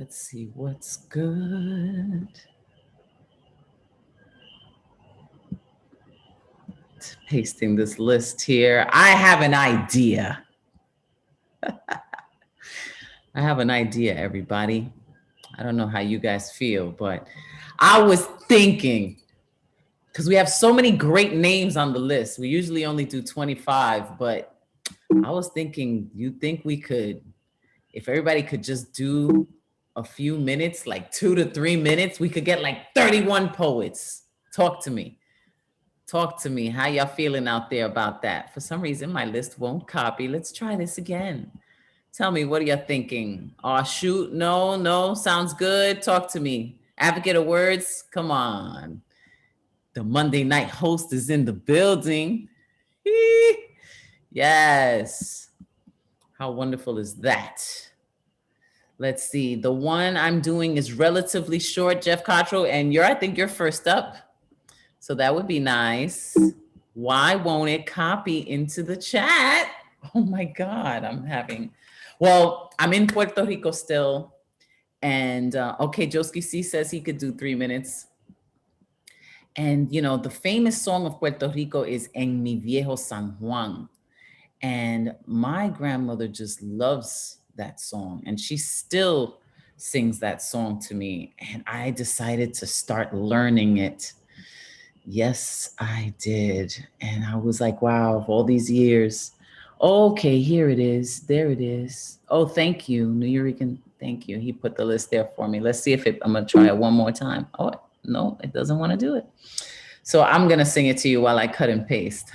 Let's see what's good. Pasting this list here. I have an idea. I have an idea, everybody. I don't know how you guys feel, but I was thinking, because we have so many great names on the list. We usually only do 25, but I was thinking, you think we could, if everybody could just do a few minutes, like 2 to 3 minutes, we could get like 31 poets. Talk to me. Talk to me. How y'all feeling out there about that? For some reason, my list won't copy. Let's try this again. Tell me, what are you thinking? Oh, shoot. No, no. Sounds good. Talk to me. Advocate of words. Come on. The Monday night host is in the building. Yes. How wonderful is that? Let's see. The one I'm doing is relatively short, Jeff Cottrell, and I think you're first up. So that would be nice. Why won't it copy into the chat? Oh my God, I'm in Puerto Rico still. And okay, Joski C says he could do 3 minutes. And the famous song of Puerto Rico is En mi viejo San Juan. And my grandmother just loves that song. And she still sings that song to me. And I decided to start learning it. Yes, I did. And I was like, wow, all these years. Okay, here it is. There it is. Oh, thank you, Nuyorican. Thank you. He put the list there for me. Let's see if I'm going to try it one more time. Oh, no, it doesn't want to do it. So I'm going to sing it to you while I cut and paste.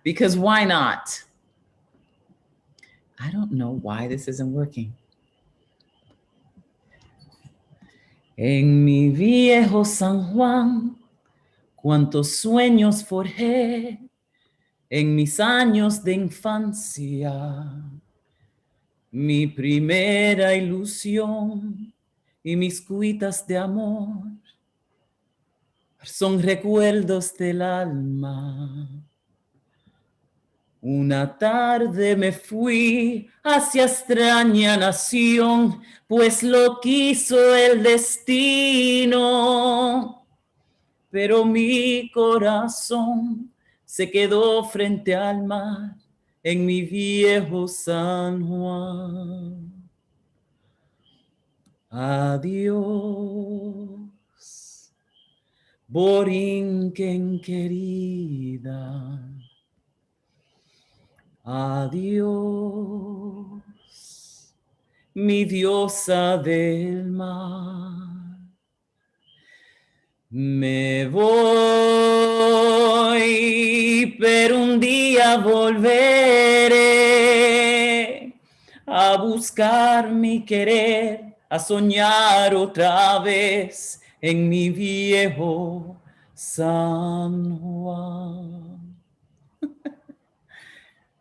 Because why not? I don't know why this isn't working. En mi viejo San Juan, cuántos sueños forjé en mis años de infancia. Mi primera ilusión y mis cuitas de amor son recuerdos del alma. Una tarde me fui hacia extraña nación, pues lo quiso el destino. Pero mi corazón se quedó frente al mar en mi viejo San Juan. Adiós, Borinquen querida. Adiós, mi diosa del mar. Me voy, pero un día volveré a buscar mi querer, a soñar otra vez en mi viejo San Juan.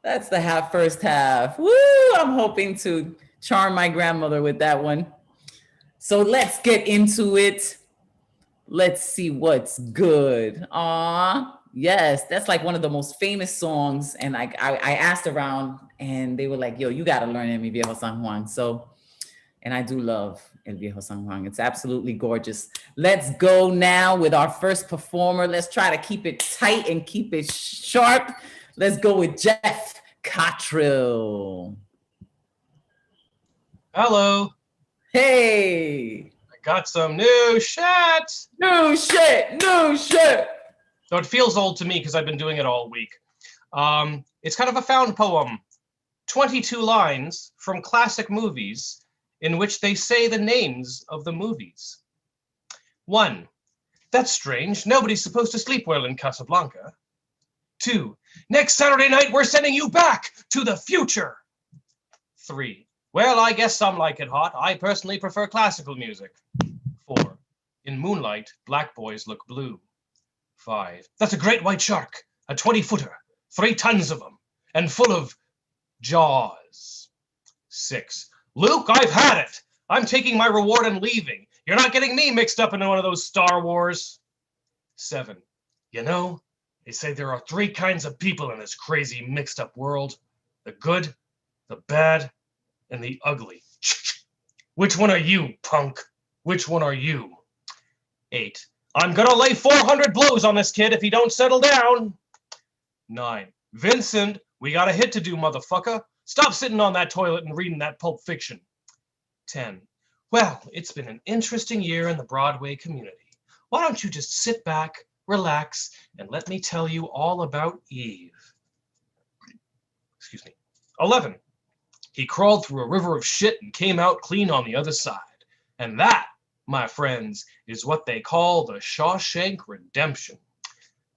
That's the first half. Woo! I'm hoping to charm my grandmother with that one. So let's get into it. Let's see what's good. Yes, that's like one of the most famous songs. And I asked around and they were like, yo, you got to learn El Mi Viejo San Juan. So, and I do love El Viejo San Juan. It's absolutely gorgeous. Let's go now with our first performer. Let's try to keep it tight and keep it sharp. Let's go with Jeff Cottrell. Hello. Hey. I got some new shit. New shit. So it feels old to me because I've been doing it all week. It's kind of a found poem. 22 lines from classic movies in which they say the names of the movies. 1. That's strange. Nobody's supposed to sleep well in Casablanca. 2. Next Saturday night, we're sending you back to the future. 3. Well, I guess some like it hot. I personally prefer classical music. 4. In moonlight, black boys look blue. 5. That's a great white shark, a 20-footer, 3 tons of them, and full of jaws. 6. Luke, I've had it. I'm taking my reward and leaving. You're not getting me mixed up into one of those Star Wars. 7. You know, they say there are 3 kinds of people in this crazy mixed up world. The good, the bad, and the ugly. Which one are you, punk? Which one are you? 8. I'm gonna lay 400 blows on this kid if he don't settle down. 9. Vincent, we got a hit to do, motherfucker. Stop sitting on that toilet and reading that Pulp Fiction. 10. Well, it's been an interesting year in the Broadway community. Why don't you just sit back, relax, and let me tell you all about Eve. Excuse me. 11. He crawled through a river of shit and came out clean on the other side. And that, my friends, is what they call the Shawshank Redemption.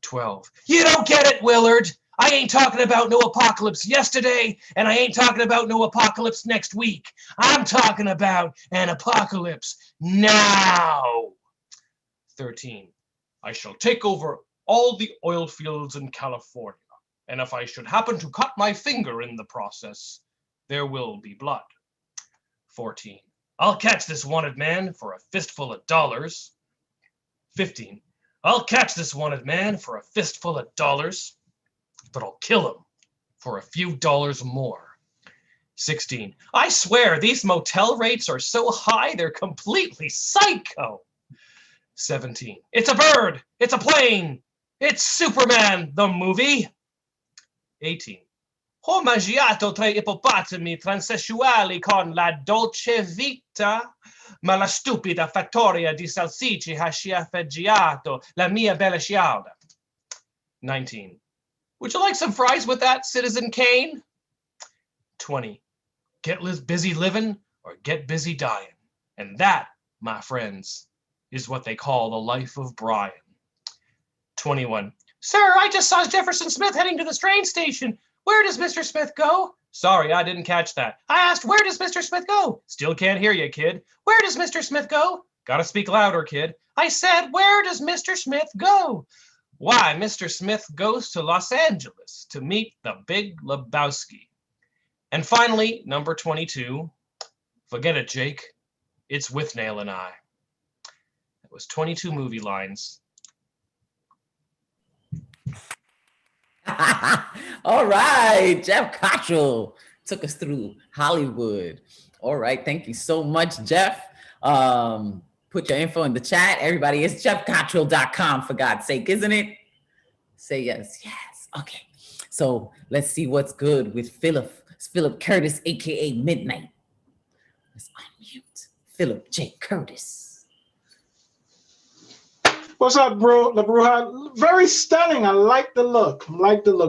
12. You don't get it, Willard. I ain't talking about no apocalypse yesterday, and I ain't talking about no apocalypse next week. I'm talking about an apocalypse now. 13. I shall take over all the oil fields in California, and if I should happen to cut my finger in the process, there will be blood. 14. I'll catch this wanted man for a fistful of dollars. 15. I'll catch this wanted man for a fistful of dollars, but I'll kill him for a few dollars more. 16. I swear these motel rates are so high they're completely psycho. 17. It's a bird. It's a plane. It's Superman, the movie. 18. Ho mangiato tra ippopotami transessuali con la dolce vita, ma la stupida fattoria di salsicce ha schiaffeggiato la mia bella scialda. 19. Would you like some fries with that, Citizen Kane? 20. Get busy living or get busy dying. And that, my friends, is what they call the life of Brian. 21. Sir, I just saw Jefferson Smith heading to the train station. Where does Mr. Smith go? Sorry, I didn't catch that. I asked, where does Mr. Smith go? Still can't hear you, kid. Where does Mr. Smith go? Gotta speak louder, kid. I said, where does Mr. Smith go? Why, Mr. Smith goes to Los Angeles to meet the Big Lebowski. And finally, number 22. Forget it, Jake. It's Withnail and I. It was 22 movie lines. All right, Jeff Cottrell took us through Hollywood. All right, thank you so much, Jeff. Put your info in the chat. Everybody, it's jeffcottrell.com, for God's sake, isn't it? Say yes, yes. Okay, so let's see what's good with Philip Curtis, aka Midnight. Let's unmute Philip J. Curtis. What's up, bro? La Bruja. Very stunning. I like the look.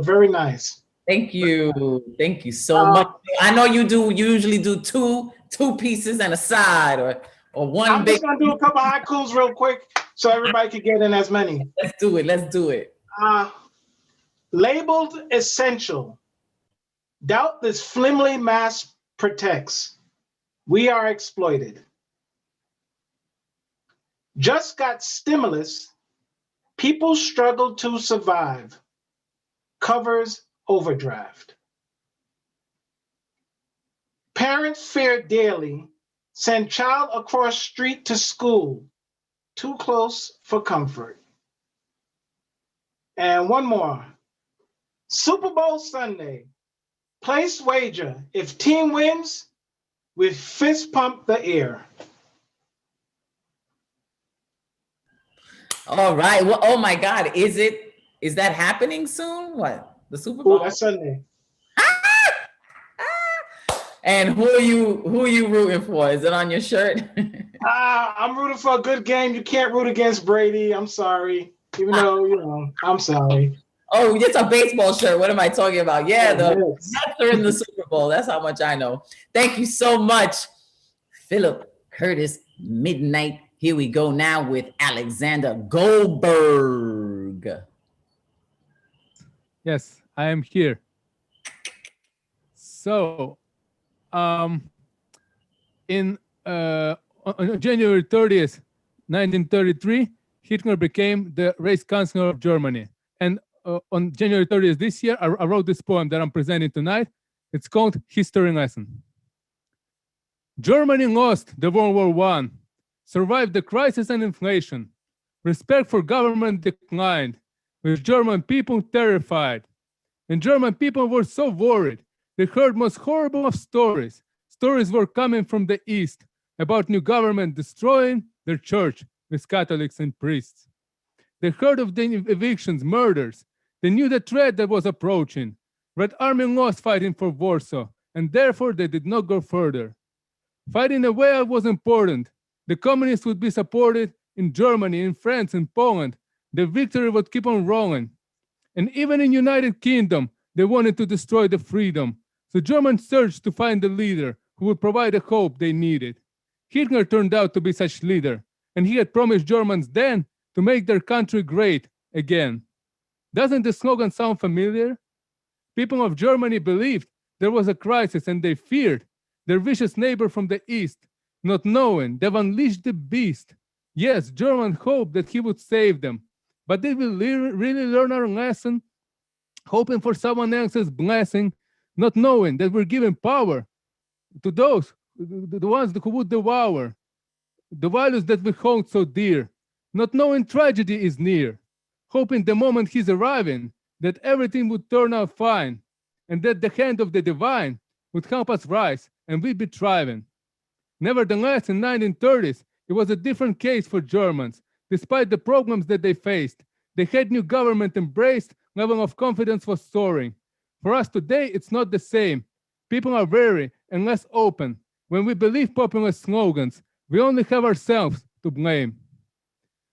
Very nice. Thank you. Thank you so much. I know you usually do two pieces and a side or one. I'm just gonna do a couple haikus real quick so everybody can get in as many. Let's do it. Let's do it. Labeled essential. Doubt this flimsy mask protects. We are exploited. Just got stimulus. People struggle to survive. Covers overdraft. Parents fear daily. Send child across street to school. Too close for comfort. And one more. Super Bowl Sunday. Place wager. If team wins, we fist pump the air. All right. Well, oh my God. Is that happening soon? What? The Super Bowl? That's Sunday. And who are you rooting for? Is it on your shirt? I'm rooting for a good game. You can't root against Brady. I'm sorry. Even though, I'm sorry. Oh, it's a baseball shirt. What am I talking about? Yeah, the Mets are in the Super Bowl. That's how much I know. Thank you so much, Philip Curtis, Midnight. Here we go now with Alexander Goldberg. Yes, I am here. So, on January 30th, 1933, Hitler became the race chancellor of Germany. And on January 30th this year, I wrote this poem that I'm presenting tonight. It's called History Lesson. Germany lost the World War I, survived the crisis and inflation. Respect for government declined, with German people terrified. And German people were so worried. They heard most horrible of stories. Stories were coming from the East, about new government destroying their church with Catholics and priests. They heard of the evictions, murders. They knew the threat that was approaching. Red Army lost fighting for Warsaw, and therefore they did not go further. Fighting away was important. The communists would be supported in Germany, in France, in Poland. The victory would keep on rolling. And even in United Kingdom, they wanted to destroy the freedom. So Germans searched to find a leader who would provide the hope they needed. Hitler turned out to be such leader, and he had promised Germans then to make their country great again. Doesn't the slogan sound familiar? People of Germany believed there was a crisis and they feared their vicious neighbor from the east, not knowing they've unleashed the beast. Yes, Germans hoped that he would save them, but did we really learn our lesson? Hoping for someone else's blessing, not knowing that we're giving power to those, the ones who would devour the values that we hold so dear, not knowing tragedy is near, hoping the moment he's arriving that everything would turn out fine, and that the hand of the divine would help us rise and we'd be thriving. Nevertheless, in 1930s, it was a different case for Germans. Despite the problems that they faced, the head new government embraced, level of confidence was soaring. For us today, it's not the same. People are wary and less open. When we believe popular slogans, we only have ourselves to blame.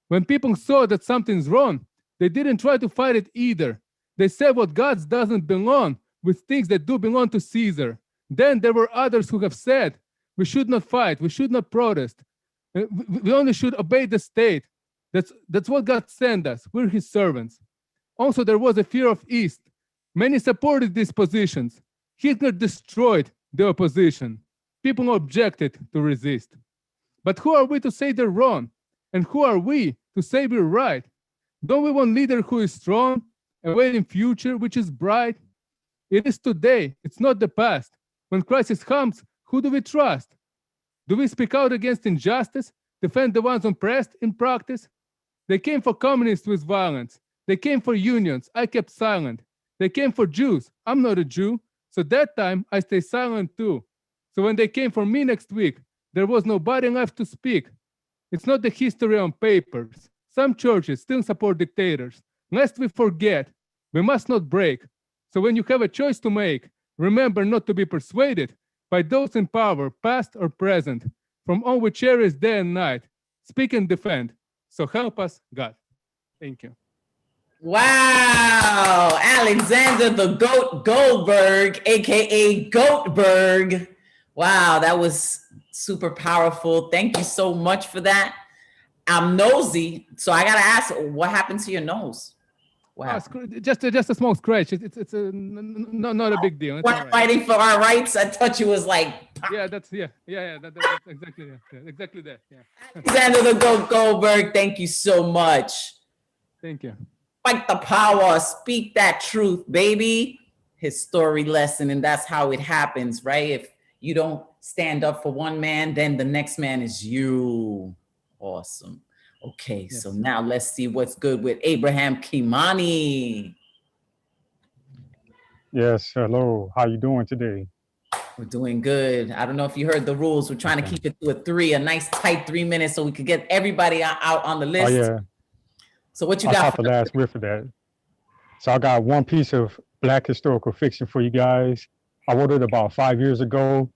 When people saw that something's wrong, they didn't try to fight it either. They said what God's doesn't belong with things that do belong to Caesar. Then there were others who have said, we should not fight, we should not protest. We only should obey the state. That's what God sent us. We're his servants. Also, there was a fear of East. Many supported these positions. Hitler destroyed the opposition. People objected to resist. But who are we to say they're wrong? And who are we to say we're right? Don't we want a leader who is strong, awaiting future which is bright? It is today, it's not the past. When crisis comes, who do we trust? Do we speak out against injustice, defend the ones oppressed in practice? They came for communists with violence. They came for unions. I kept silent. They came for Jews. I'm not a Jew. So that time I stay silent too. So when they came for me next week, there was nobody left to speak. It's not the history on papers. Some churches still support dictators. Lest we forget, we must not break. So when you have a choice to make, remember not to be persuaded by those in power, past or present, from all we cherish day and night. Speak and defend. So help us, God. Thank you. Wow. Alexander the Goat Goldberg, aka Goatberg. Wow, that was super powerful. Thank you so much for that. I'm nosy, so I gotta ask, what happened to your nose? Wow. Just a small scratch. It's not a big deal. It's We're all right. fighting for our rights. I thought you was like, Yeah, that's that's exactly exactly that. Yeah. Alexander the Goat Goldberg. Thank you so much. Thank you. Fight the power. Speak that truth, baby. His story lesson, and that's how it happens, right? If you don't stand up for one man, then the next man is you. Awesome. Okay, Yes. so now let's see what's good with Abraham Kimani. Yes, hello. How you doing today? We're doing good. I don't know if you heard the rules. We're trying to keep it to a nice tight 3 minutes so we could get everybody out on the list. Oh yeah, So what you I got? caught the last whiff of that. So I got one piece of Black historical fiction for you guys. I wrote it about 5 years ago,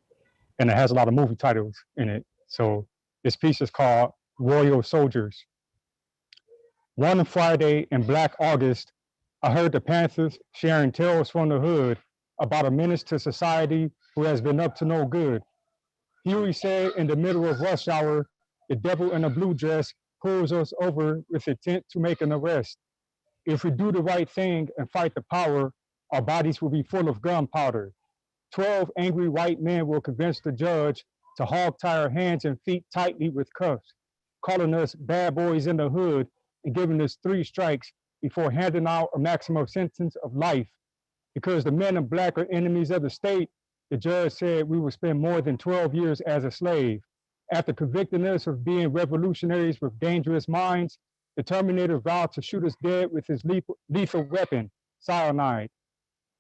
and it has a lot of movie titles in it. So this piece is called Royal Soldiers. One Friday in Black August, I heard the Panthers sharing tales from the hood about a menace to society who has been up to no good. Huey said in the middle of rush hour, the devil in a blue dress pulls us over with intent to make an arrest. If we do the right thing and fight the power, our bodies will be full of gunpowder. 12 angry white men will convince the judge to hog-tie our hands and feet tightly with cuffs, calling us bad boys in the hood and giving us 3 strikes before handing out a maximum sentence of life. Because the men in black are enemies of the state, the judge said we would spend more than 12 years as a slave. After convicting us of being revolutionaries with dangerous minds, the Terminator vowed to shoot us dead with his lethal weapon, cyanide.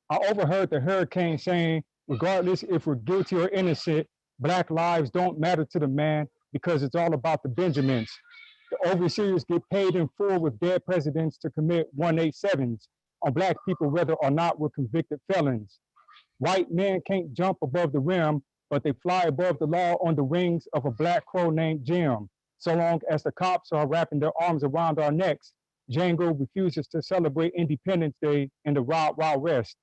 I overheard the hurricane saying, regardless if we're guilty or innocent, Black lives don't matter to the man because it's all about the Benjamins. The overseers get paid in full with dead presidents to commit 187s on Black people, whether or not we're convicted felons. White men can't jump above the rim, but they fly above the law on the wings of a Black crow named Jim. So long as the cops are wrapping their arms around our necks, Django refuses to celebrate Independence Day in the Wild Wild West.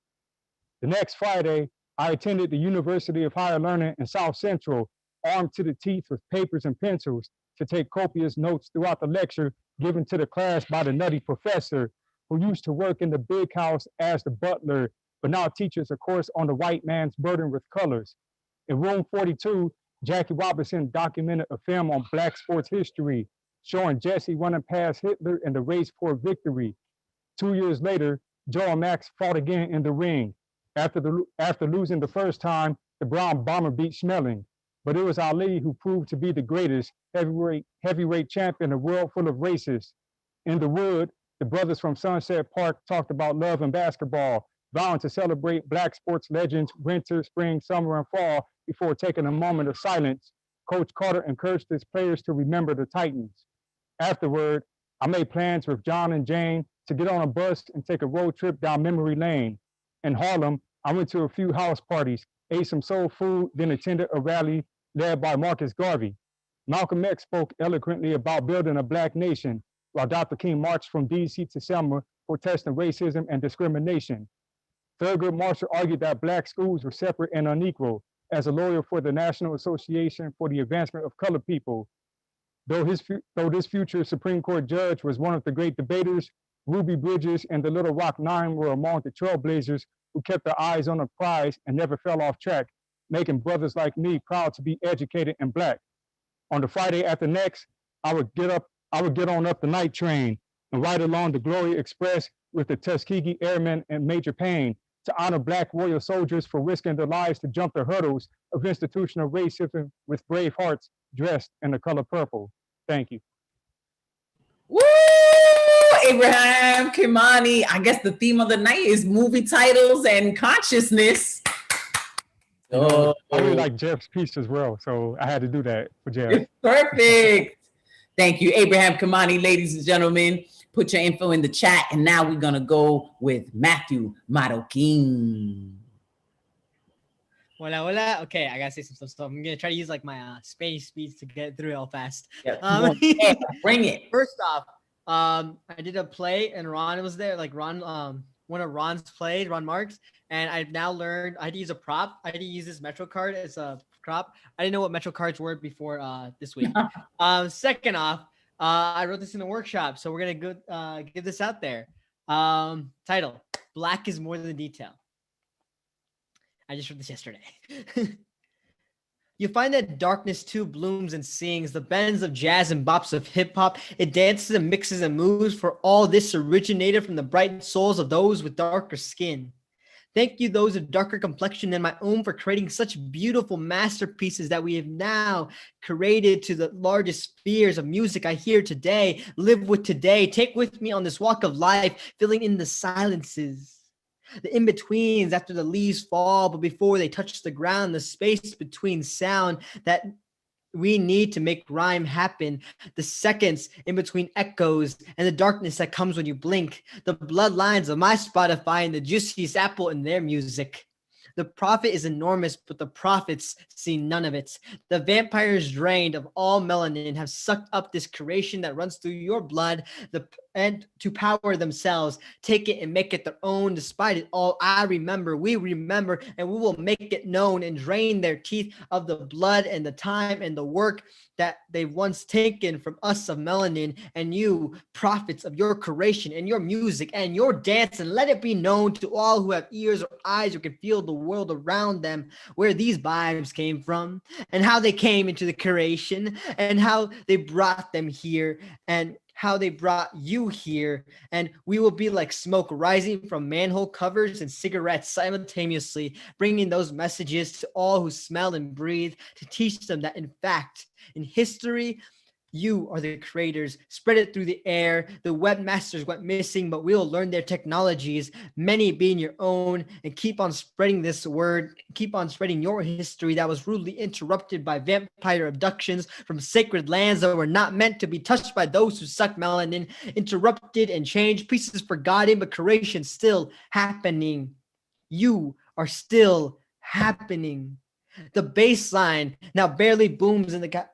The next Friday, I attended the University of Higher Learning in South Central, armed to the teeth with papers and pencils to take copious notes throughout the lecture given to the class by the nutty professor who used to work in the big house as the butler, but now teaches a course on the white man's burden with colors. In room 42, Jackie Robinson documented a film on Black sports history, showing Jesse running past Hitler in the race for victory. 2 years later, Joe and Max fought again in the ring. After losing the first time, the Brown Bomber beat Schmeling. But it was Ali who proved to be the greatest heavyweight champ in a world full of racists. In the wood, the brothers from Sunset Park talked about love and basketball, vowing to celebrate Black sports legends winter, spring, summer, and fall before taking a moment of silence. Coach Carter encouraged his players to remember the Titans. Afterward, I made plans with John and Jane to get on a bus and take a road trip down memory lane. In Harlem, I went to a few house parties, ate some soul food, then attended a rally led by Marcus Garvey. Malcolm X spoke eloquently about building a Black nation, while Dr. King marched from DC to Selma protesting racism and discrimination. Thurgood Marshall argued that Black schools were separate and unequal as a lawyer for the National Association for the Advancement of Colored People. Though this future Supreme Court judge was one of the great debaters, Ruby Bridges and the Little Rock Nine were among the trailblazers who kept their eyes on the prize and never fell off track, making brothers like me proud to be educated and Black. On the Friday after next, I would get on up the night train and ride along the Glory Express with the Tuskegee Airmen and Major Payne to honor Black royal soldiers for risking their lives to jump the hurdles of institutional racism with brave hearts dressed in the color purple. Thank you. Woo! Abraham Kimani. I guess the theme of the night is movie titles and consciousness. I really like Jeff's piece as well, so I had to do that for Jeff. It's perfect. Thank you, Abraham Kimani, ladies and gentlemen. Put your info in the chat, and now we're gonna go with Matthew Marroquin. Hola, hola. Okay, I gotta say some stuff. So I'm gonna try to use like my Spanish speech to get through it all fast. Yeah, bring it. First off, I did a play and Ron was there. Like Ron, one of Ron's plays, Ron Marks, and I've now learned I had to use a prop. I had to use this Metro card as a prop. I didn't know what Metro cards were before this week. Second off, I wrote this in a workshop, so we're gonna go give this out there. Title: Black is more than detail. I just wrote this yesterday. You find that darkness too blooms and sings, the bends of jazz and bops of hip hop. It dances and mixes and moves, for all this originated from the bright souls of those with darker skin. Thank you, those of darker complexion than my own, for creating such beautiful masterpieces that we have now created to the largest spheres of music I hear today, live with today, take with me on this walk of life, filling in the silences, the in-betweens after the leaves fall, but before they touch the ground, the space between sound that we need to make rhyme happen, the seconds in between echoes and the darkness that comes when you blink, the bloodlines of my Spotify and the juiciest apple in their music. The profit is enormous, but the prophets see none of it. The vampires drained of all melanin have sucked up this creation that runs through your blood, and to power themselves, take it and make it their own. Despite it all, I remember, we remember, and we will make it known and drain their teeth of the blood and the time and the work that they've once taken from us of melanin, and you, prophets of your creation and your music and your dance, and let it be known to all who have ears or eyes who can feel the world around them, where these vibes came from and how they came into the creation and how they brought them here and how they brought you here. And we will be like smoke rising from manhole covers and cigarettes simultaneously, bringing those messages to all who smell and breathe, to teach them that in fact, in history, You are the creators. Spread it through the air. The webmasters went missing, but we'll learn their technologies, many being your own, and keep on spreading this word. Keep on spreading your history that was rudely interrupted by vampire abductions from sacred lands that were not meant to be touched by those who suck melanin, interrupted and changed, pieces forgotten, but creation still happening. You are still happening. The bass line now barely booms in the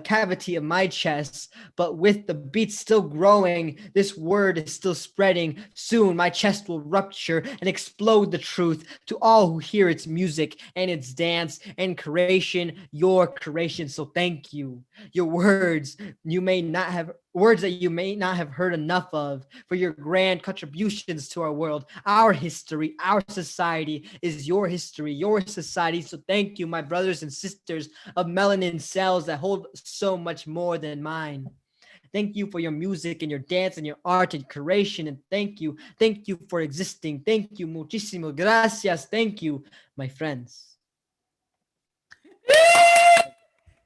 cavity of my chest, but with the beat still growing, this word is still spreading. Soon my chest will rupture and explode the truth to all who hear its music and its dance and creation, your creation. So thank you. Your words that you may not have heard enough of, for your grand contributions to our world. Our history, our society is your history, your society. So thank you, my brothers and sisters of melanin cells that hold so much more than mine. Thank you for your music and your dance and your art and creation. And thank you for existing. Thank you, muchísimo gracias. Thank you, my friends.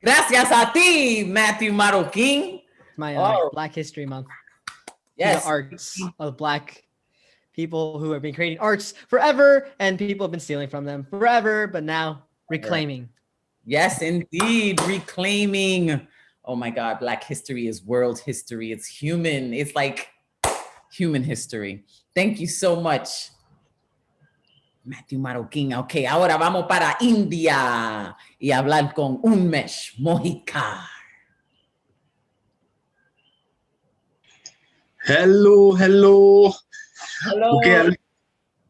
Gracias a ti, Matthew Marroquin. My Oh. Black History Month. Yes. The arts of Black people who have been creating arts forever, and people have been stealing from them forever, but now reclaiming. Yes, indeed, reclaiming. Oh my God, Black history is world history. It's human. It's like human history. Thank you so much, Matthew Marroquin. Ok, ahora vamos para India y hablar con Unmesh Mojica. Hello. Hello. Okay,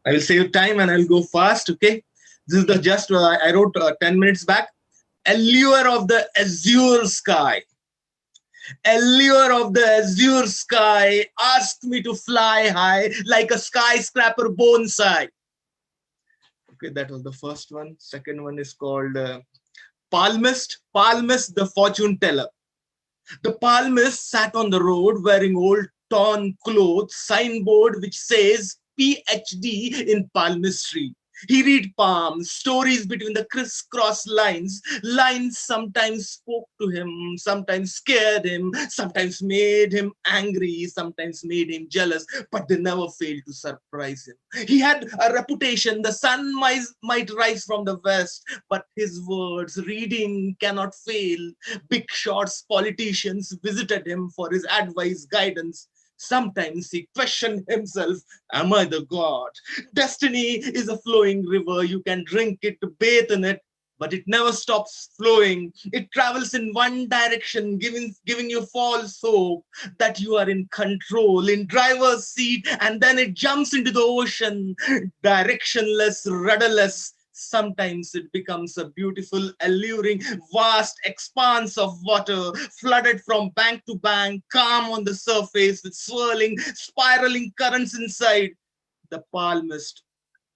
I will save time and I'll go fast. Okay, this is the just I wrote 10 minutes back. Allure of the azure sky. Allure of the azure sky asked me to fly high like a skyscraper bonsai. Okay, that was the first one. Second one is called Palmist. Palmist, the fortune teller. The palmist sat on the road wearing old torn clothes, signboard which says PhD in palmistry. He read palms, stories between the crisscross lines. Lines sometimes spoke to him, sometimes scared him, sometimes made him angry, sometimes made him jealous, but they never failed to surprise him. He had a reputation. The sun might rise from the west, but his words, reading cannot fail. Big shots politicians visited him for his advice, guidance. Sometimes he questioned himself, am I the god? Destiny is a flowing river. You can drink it, bathe in it, but it never stops flowing. It travels in one direction, giving you false hope that you are in control, in driver's seat, and then it jumps into the ocean, directionless, rudderless. Sometimes it becomes a beautiful, alluring, vast expanse of water, flooded from bank to bank, calm on the surface with swirling, spiraling currents inside. The palmist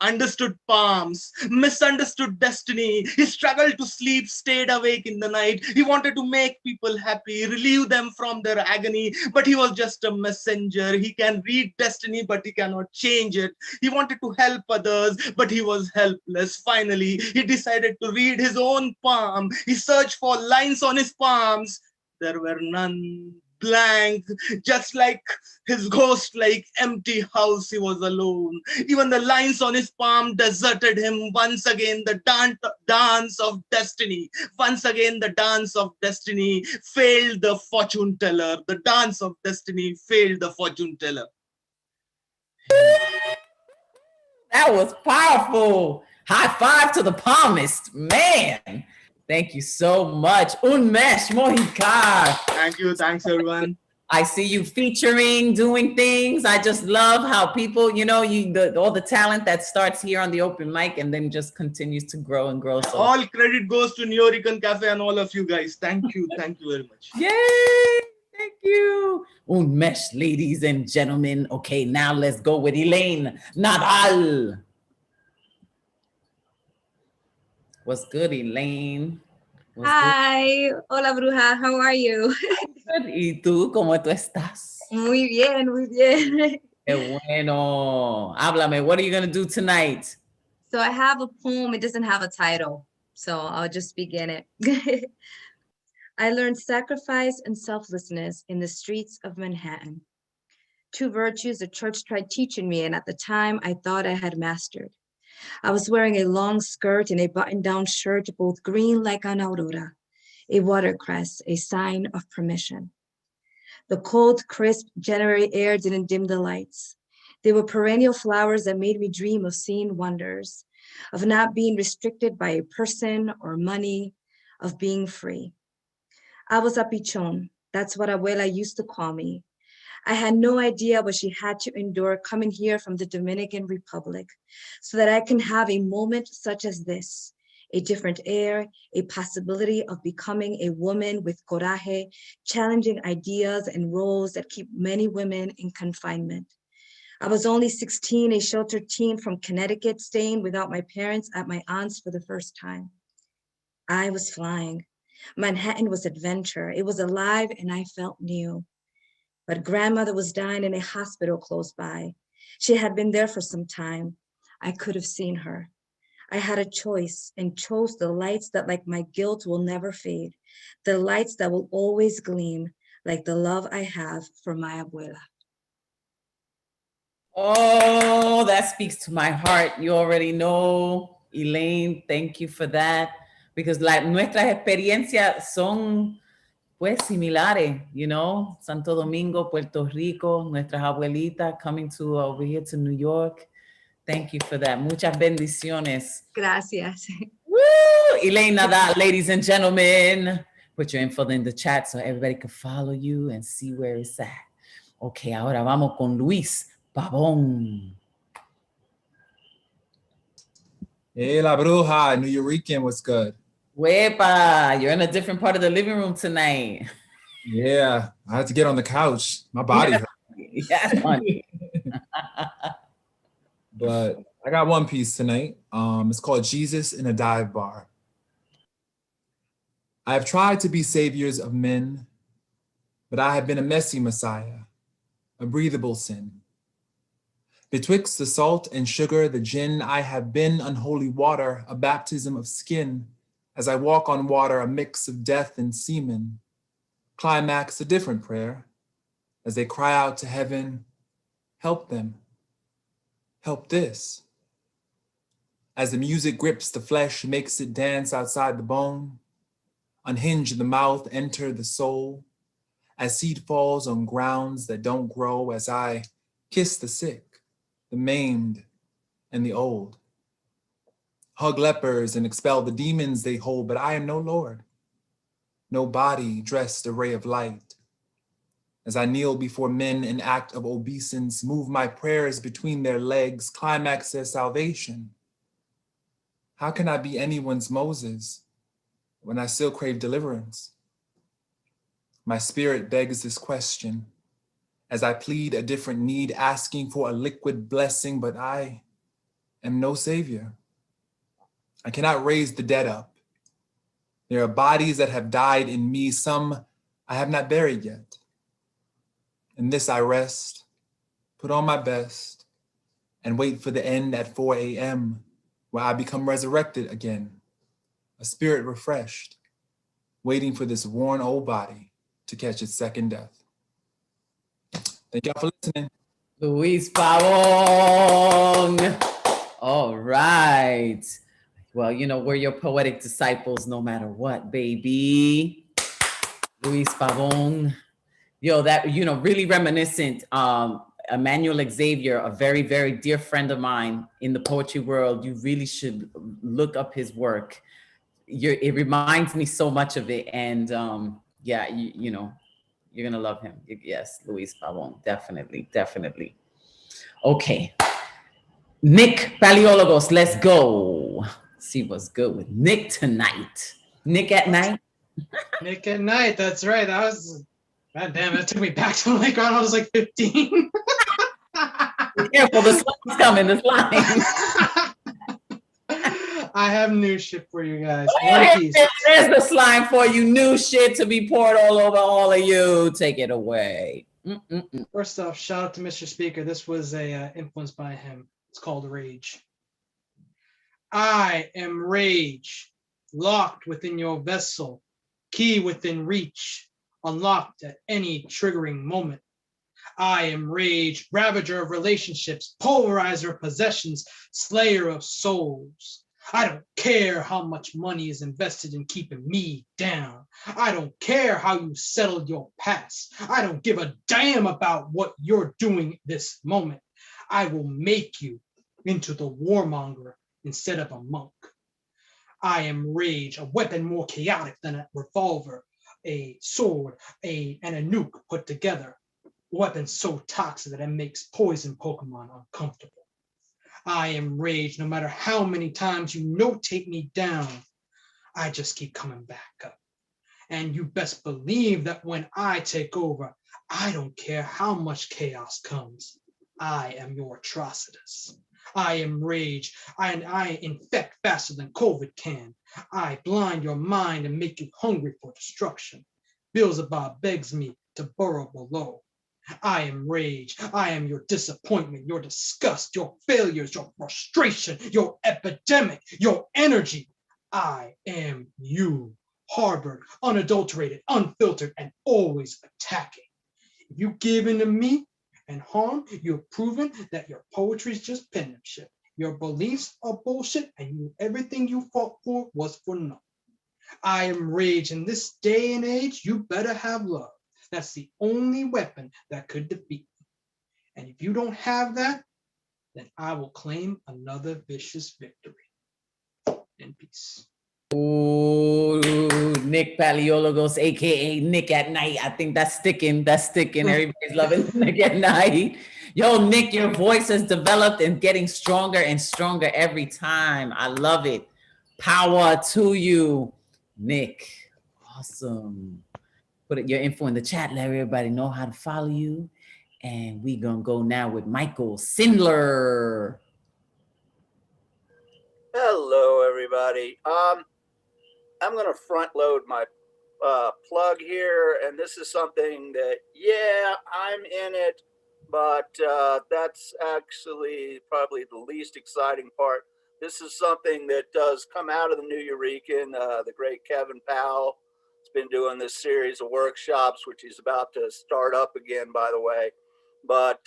understood palms, misunderstood destiny. He struggled to sleep, stayed awake in the night. He wanted to make people happy, relieve them from their agony, but he was just a messenger. He can read destiny, but he cannot change it. He wanted to help others, but he was helpless. Finally, he decided to read his own palm. He searched for lines on his palms. There were none. Blank, just like his ghost, like empty house. He was alone. Even the lines on his palm deserted him. Once again, the dance of destiny. Once again, the dance of destiny failed the fortune teller. The dance of destiny failed the fortune teller. That was powerful. High five to the palmist, man. Thank you so much, Unmesh Mojica. Thank you. Thanks, everyone. I see you featuring, doing things. I just love how people, all the talent that starts here on the open mic and then just continues to grow and grow. So all credit goes to Nuyorican Cafe and all of you guys. Thank you. Thank you very much. yay! Thank you. Unmesh, ladies and gentlemen. Okay, now let's go with Elaine Nadal. What's good, Elaine? Hi, hola bruja, how are you? Good. ¿Y tú, cómo tú estás? Muy bien, muy bien. Qué bueno. Háblame, what are you going to do tonight? So I have a poem, it doesn't have a title, so I'll just begin it. I learned sacrifice and selflessness in the streets of Manhattan. Two virtues the church tried teaching me, and at the time I thought I had mastered. I was wearing a long skirt and a button-down shirt, both green like an aurora, a watercress, a sign of permission. The cold, crisp January air didn't dim the lights. They were perennial flowers that made me dream of seeing wonders, of not being restricted by a person or money, of being free. I was a pichon. That's what Abuela used to call me. I had no idea what she had to endure coming here from the Dominican Republic so that I can have a moment such as this, a different air, a possibility of becoming a woman with coraje, challenging ideas and roles that keep many women in confinement. I was only 16, a sheltered teen from Connecticut, staying without my parents at my aunt's for the first time. I was flying. Manhattan was adventure. It was alive and I felt new. But grandmother was dying in a hospital close by. She had been there for some time. I could have seen her. I had a choice and chose the lights that, like my guilt, will never fade. The lights that will always gleam, like the love I have for my abuela. Oh, that speaks to my heart. You already know, Elaine, thank you for that. Because like nuestras experiencias son pues similares, you know, Santo Domingo, Puerto Rico, nuestras abuelitas coming to over here to New York. Thank you for that. Muchas bendiciones. Gracias. Woo! Elaine Nadal, ladies and gentlemen. Put your info in the chat so everybody can follow you and see where it's at. Okay, ahora vamos con Luis Pavón. Hey, La Bruja, New Yorican, what's good? Wepa, you're in a different part of the living room tonight. Yeah, I had to get on the couch. My body hurt. Yeah, honey. But I got one piece tonight. It's called Jesus in a Dive Bar. I have tried to be saviors of men, but I have been a messy Messiah, a breathable sin. Betwixt the salt and sugar, the gin, I have been unholy water, a baptism of skin. As I walk on water, a mix of death and semen. Climax a different prayer, as they cry out to heaven, help them, help this. As the music grips the flesh, makes it dance outside the bone, unhinge the mouth, enter the soul, as seed falls on grounds that don't grow, as I kiss the sick, the maimed, and the old. Hug lepers and expel the demons they hold, but I am no Lord, no body dressed a ray of light. As I kneel before men in act of obeisance, move my prayers between their legs, climax their salvation. How can I be anyone's Moses when I still crave deliverance? My spirit begs this question as I plead a different need, asking for a liquid blessing, but I am no savior. I cannot raise the dead up. There are bodies that have died in me, some I have not buried yet. In this I rest, put on my best, and wait for the end at 4 a.m., where I become resurrected again, a spirit refreshed, waiting for this worn old body to catch its second death. Thank y'all for listening. Luis Pavón. All right. Well, you know, we're your poetic disciples no matter what, baby. Luis Pavón. Yo, that, you know, really reminiscent. Emmanuel Xavier, a very, very dear friend of mine in the poetry world. You really should look up his work. It reminds me so much of it. And yeah, you know, you're going to love him. Yes, Luis Pavón. Definitely, definitely. Okay. Nick Paleologos, let's go. See what's good with Nick tonight. Nick at night. Nick at night. That's right. That was, god damn, it took me back to like when I was like 15. Be careful, the slime's coming, the slime. I have new shit for you guys. There's the slime for you. New shit to be poured all over all of you. Take it away. First off, shout out to Mr. Speaker. This was influenced by him. It's called Rage. I am rage, locked within your vessel, key within reach, unlocked at any triggering moment. I am rage, ravager of relationships, polarizer of possessions, slayer of souls. I don't care how much money is invested in keeping me down. I don't care how you settled your past. I don't give a damn about what you're doing this moment. I will make you into the warmonger instead of a monk. I am rage, a weapon more chaotic than a revolver, a sword, and a nuke put together. Weapon so toxic that it makes poison Pokemon uncomfortable. I am rage no matter how many times you notate me down. I just keep coming back up. And you best believe that when I take over, I don't care how much chaos comes. I am your atrocitus. I am rage, and I infect faster than COVID can. I blind your mind and make you hungry for destruction. Beelzebub begs me to burrow below. I am rage. I am your disappointment, your disgust, your failures, your frustration, your epidemic, your energy. I am you, harbored, unadulterated, unfiltered, and always attacking. If you give in to me and harm, you've proven that your poetry is just penmanship. Your beliefs are bullshit, and everything you fought for was for nothing. I am rage. In this day and age, you better have love. That's the only weapon that could defeat me. And if you don't have that, then I will claim another vicious victory. In peace. Ooh, Nick Paleologos, aka Nick at Night. I think that's sticking. That's sticking. Everybody's loving Nick at Night. Yo, Nick, your voice has developed and getting stronger and stronger every time. I love it. Power to you, Nick. Awesome. Put your info in the chat. Let everybody know how to follow you. And we gonna go now with Michael Sindler. Hello, everybody. I'm going to front load my plug here, and this is something that, yeah, I'm in it, but that's actually probably the least exciting part. This is something that does come out of the New Eurekan, the great Kevin Powell. Has been doing this series of workshops, which he's about to start up again, by the way. But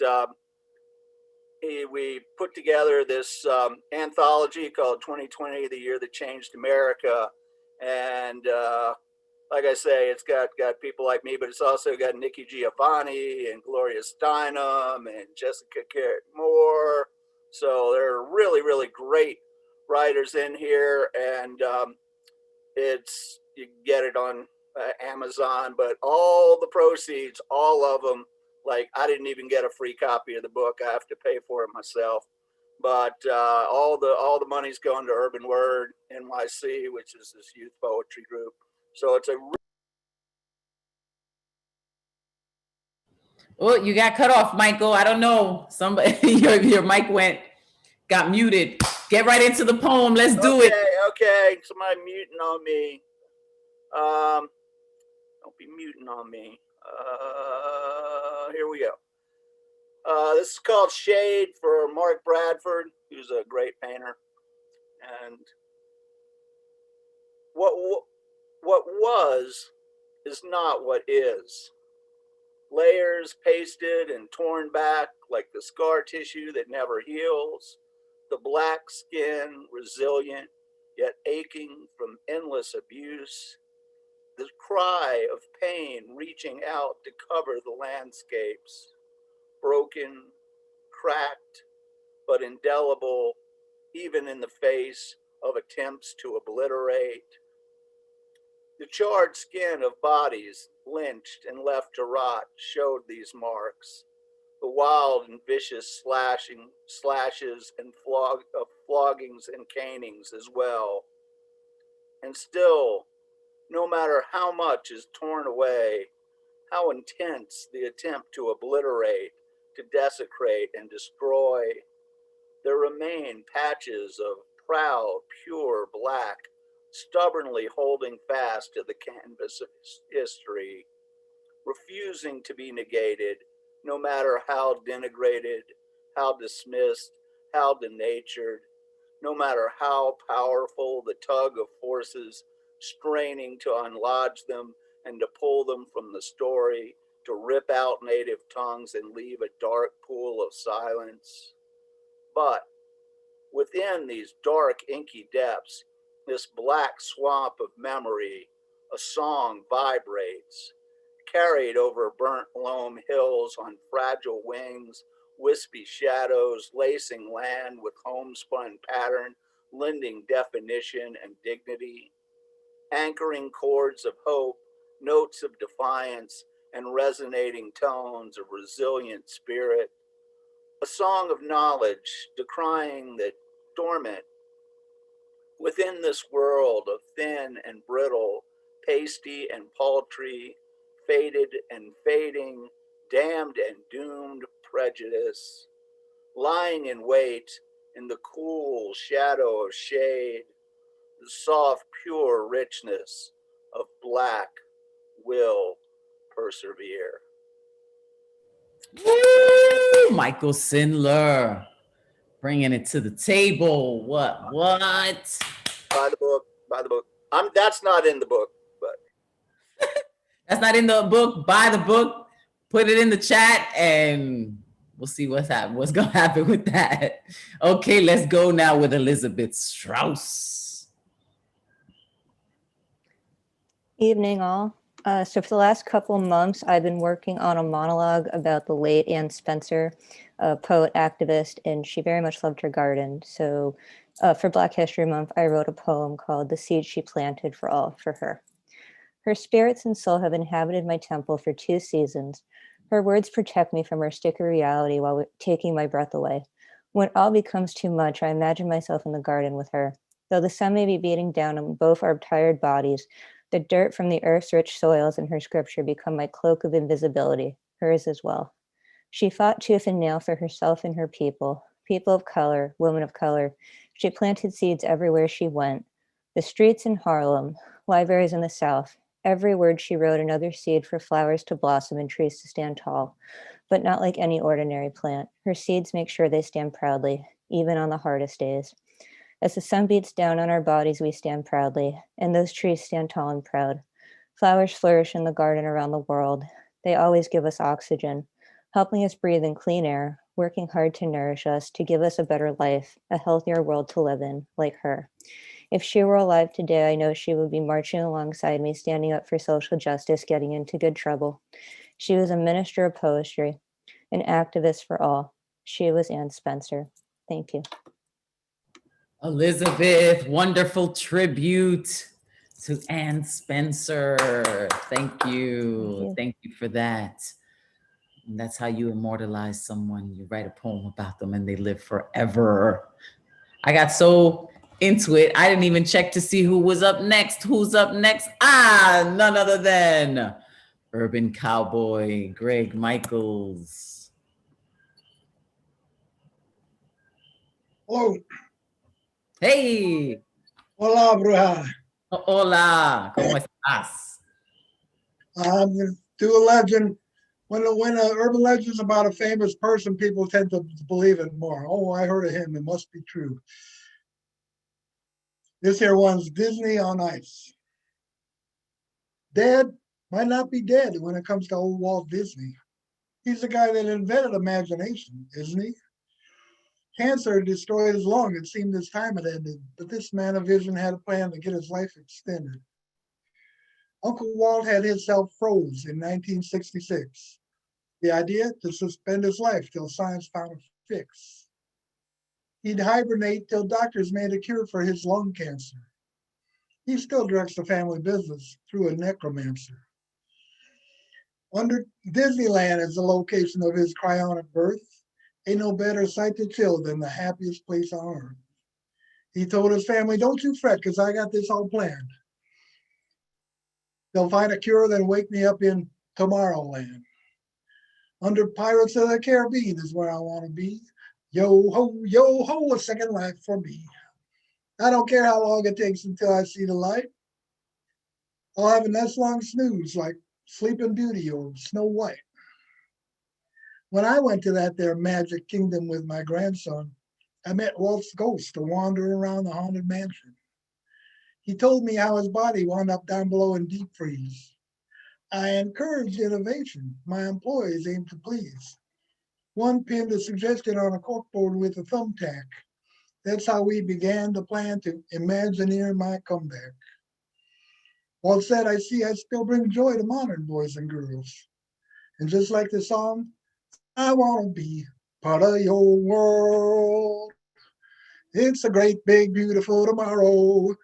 we put together this anthology called 2020, the Year That Changed America. And like I say, it's got people like me, but it's also got Nikki Giovanni and Gloria Steinem and Jessica Carrot Moore. So there are really, really great writers in here. And you can get it on Amazon, but all the proceeds, all of them, like I didn't even get a free copy of the book. I have to pay for it myself. But all the money's going to Urban Word NYC, which is this youth poetry group. So it's a. Oh, you got cut off, Michael. I don't know. Somebody, your mic got muted. Get right into the poem. Let's do it. Okay. Somebody muting on me. Don't be muting on me. Here we go. This is called Shade for Mark Bradford, who's a great painter. And what was is not what is. Layers pasted and torn back like the scar tissue that never heals. The black skin resilient, yet aching from endless abuse. The cry of pain reaching out to cover the landscapes. Broken, cracked, but indelible, even in the face of attempts to obliterate. The charred skin of bodies lynched and left to rot showed these marks. The wild and vicious slashes and floggings and canings as well. And still, no matter how much is torn away, how intense the attempt to obliterate, to desecrate and destroy, there remain patches of proud, pure black, stubbornly holding fast to the canvas of history, refusing to be negated, no matter how denigrated, how dismissed, how denatured, no matter how powerful the tug of forces straining to unlodge them and to pull them from the story, to rip out native tongues and leave a dark pool of silence. But within these dark, inky depths, this black swamp of memory, a song vibrates, carried over burnt loam hills on fragile wings, wispy shadows lacing land with homespun pattern, lending definition and dignity, anchoring chords of hope, notes of defiance, and resonating tones of resilient spirit. A song of knowledge decrying that dormant within this world of thin and brittle, pasty and paltry, faded and fading, damned and doomed prejudice, lying in wait in the cool shadow of shade, the soft, pure richness of black will persevere. Woo! Michael Sindler bringing it to the table. What? By the book, by the book. That's not in the book, but That's not in the book. Buy the book. Put it in the chat, and we'll see what's gonna happen with that. Okay, let's go now with Elizabeth Strauss. Evening, all. So for the last couple of months, I've been working on a monologue about the late Anne Spencer, a poet activist, and she very much loved her garden. So for Black History Month, I wrote a poem called "The Seed She Planted for All for Her." Her spirits and soul have inhabited my temple for 2 seasons. Her words protect me from her sticky reality while taking my breath away. When all becomes too much, I imagine myself in the garden with her. Though the sun may be beating down on both our tired bodies, the dirt from the earth's rich soils in her scripture become my cloak of invisibility, hers as well. She fought tooth and nail for herself and her people of color, women of color. She planted seeds everywhere she went. The streets in Harlem, libraries in the South. Every word she wrote another seed for flowers to blossom and trees to stand tall, but not like any ordinary plant. Her seeds make sure they stand proudly, even on the hardest days. As the sun beats down on our bodies, we stand proudly, and those trees stand tall and proud. Flowers flourish in the garden around the world. They always give us oxygen, helping us breathe in clean air, working hard to nourish us, to give us a better life, a healthier world to live in, like her. If she were alive today, I know she would be marching alongside me, standing up for social justice, getting into good trouble. She was a minister of poetry, an activist for all. She was Anne Spencer. Thank you. Elizabeth, wonderful tribute to Anne Spencer. Thank you. Thank you for that. And that's how you immortalize someone. You write a poem about them and they live forever. I got so into it, I didn't even check to see who was up next. Who's up next? None other than Urban Cowboy, Greg Michaels. Hello. Hey. Hola, bruja. Hola. ¿Cómo estás? Do a legend. When an urban legend is about a famous person, people tend to believe it more. Oh, I heard of him. It must be true. This here one's Disney on Ice. Dad might not be dead when it comes to old Walt Disney. He's the guy that invented imagination, isn't he? Cancer destroyed his lung. It seemed his time had ended, but this man of vision had a plan to get his life extended. Uncle Walt had himself froze in 1966. The idea to suspend his life till science found a fix. He'd hibernate till doctors made a cure for his lung cancer. He still directs the family business through a necromancer. Under Disneyland is the location of his cryonic birth. Ain't no better sight to chill than the happiest place on earth. He told his family, don't you fret, because I got this all planned. They'll find a cure, then wake me up in Tomorrowland. Under Pirates of the Caribbean is where I want to be. Yo ho, a second life for me. I don't care how long it takes until I see the light. I'll have a nice long snooze like Sleeping Beauty or Snow White. When I went to that there magic kingdom with my grandson, I met Walt's ghost to wander around the haunted mansion. He told me how his body wound up down below in deep freeze. I encouraged innovation. My employees aimed to please. One pinned a suggestion on a corkboard with a thumbtack. That's how we began to plan to imagineer my comeback. Walt said, I see I still bring joy to modern boys and girls. And just like the song, I want to be part of your world. It's a great, big, beautiful tomorrow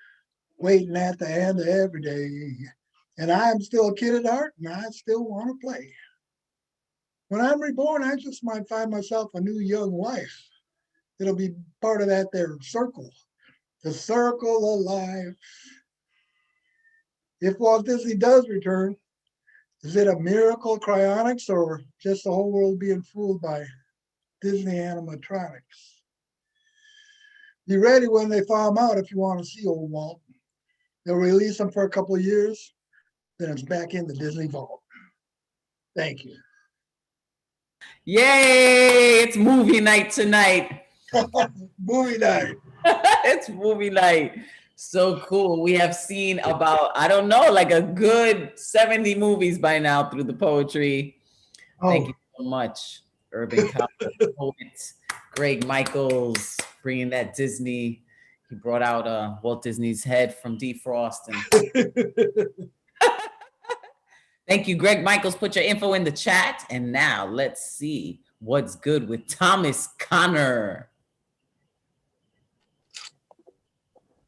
waiting at the end of every day. And I'm still a kid at heart and I still want to play. When I'm reborn, I just might find myself a new young wife. It'll be part of that there circle, the circle of life. If Walt Disney does return, is it a miracle cryonics or just the whole world being fooled by Disney animatronics? Be ready when they thaw him out if you want to see old Walt. They'll release him for a couple of years, then it's back in the Disney vault. Thank you. Yay! It's movie night tonight. Movie night. It's movie night. So cool. We have seen about, I don't know, like a good 70 movies by now through the poetry. Thank you so much, Urban Cowboy poet Greg Michaels, bringing that Disney. He brought out Walt Disney's head from Defrost. And thank you, Greg Michaels. Put your info in the chat. And now let's see what's good with Thomas Connor.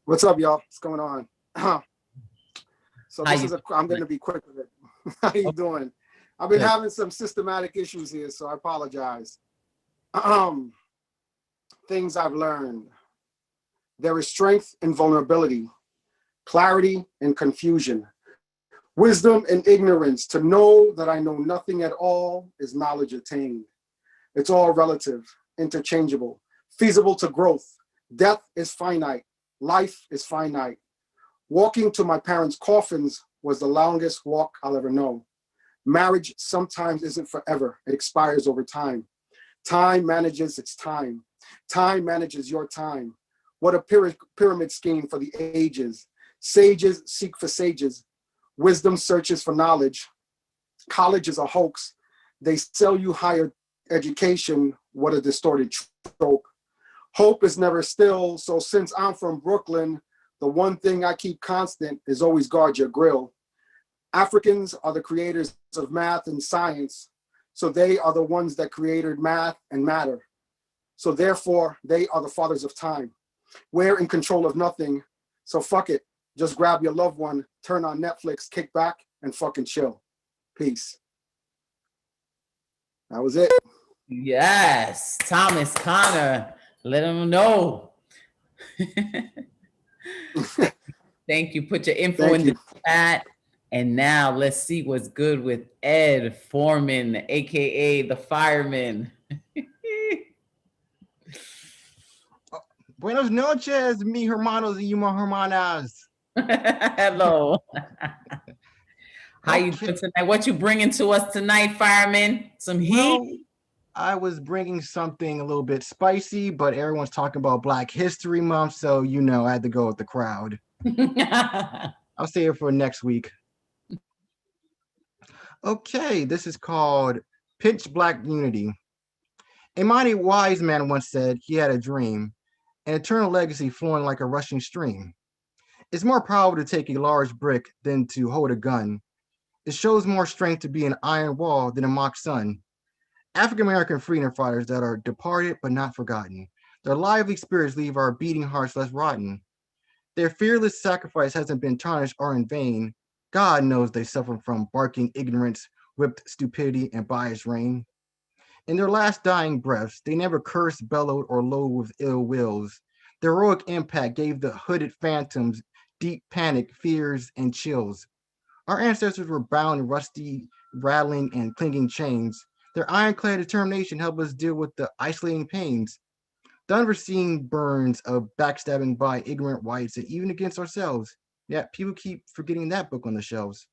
What's up, y'all? What's going on? So this is I'm going to be quick with it. How you doing? I've been having some systematic issues here, so I apologize. Things I've learned. There is strength in vulnerability, clarity and confusion, wisdom and ignorance. To know that I know nothing at all is knowledge attained. It's all relative, interchangeable, feasible to growth. Death is finite. Life is finite. Walking to my parents' coffins was the longest walk I'll ever know. Marriage sometimes isn't forever. It expires over time. Time manages its time. Time manages your time. What a pyramid scheme for the ages. Sages seek for sages. Wisdom searches for knowledge. College is a hoax. They sell you higher education. What a distorted trope. Hope is never still. So since I'm from Brooklyn, the one thing I keep constant is always guard your grill. Africans are the creators of math and science. So they are the ones that created math and matter. So therefore, they are the fathers of time. We're in control of nothing. So fuck it. Just grab your loved one, turn on Netflix, kick back, and fucking chill. Peace. That was it. Yes, Thomas Connor. Let him know. Thank you. Put your info in the chat. And now let's see what's good with Ed Foreman, aka the fireman. Buenos noches, mi hermanos y mi hermanas. Hello. How you doing tonight? What you bringing to us tonight, fireman? Some heat? Well, I was bringing something a little bit spicy, but everyone's talking about Black History Month, so you know I had to go with the crowd. I'll save it for next week. Okay, this is called Pitch Black Unity. A mighty wise man once said he had a dream, an eternal legacy flowing like a rushing stream. It's more powerful to take a large brick than to hold a gun. It shows more strength to be an iron wall than a mock sun. African-American freedom fighters that are departed but not forgotten. Their lively spirits leave our beating hearts less rotten. Their fearless sacrifice hasn't been tarnished or in vain. God knows they suffer from barking ignorance, whipped stupidity, and biased reign. In their last dying breaths, they never cursed, bellowed, or loathed with ill wills. Their heroic impact gave the hooded phantoms deep panic, fears, and chills. Our ancestors were bound in rusty, rattling, and clinging chains. Their ironclad determination helped us deal with the isolating pains. The unforeseen burns of backstabbing by ignorant whites and even against ourselves. Yet people keep forgetting that book on the shelves.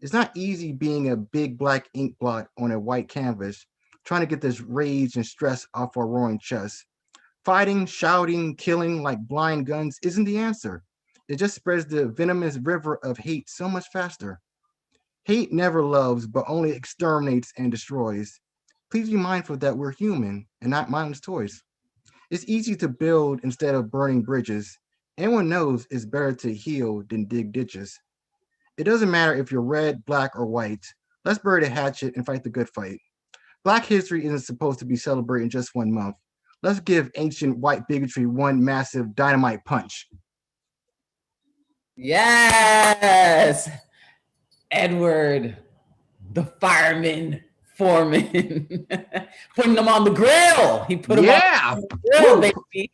It's not easy being a big black ink blot on a white canvas, trying to get this rage and stress off our roaring chests. Fighting, shouting, killing like blind guns isn't the answer. It just spreads the venomous river of hate so much faster. Hate never loves, but only exterminates and destroys. Please be mindful that we're human and not mindless toys. It's easy to build instead of burning bridges. Anyone knows it's better to heal than dig ditches. It doesn't matter if you're red, black, or white. Let's bury the hatchet and fight the good fight. Black history isn't supposed to be celebrated in just 1 month. Let's give ancient white bigotry one massive dynamite punch. Yes. Edward, the fireman, foreman, putting them on the grill. He put them on the grill, baby.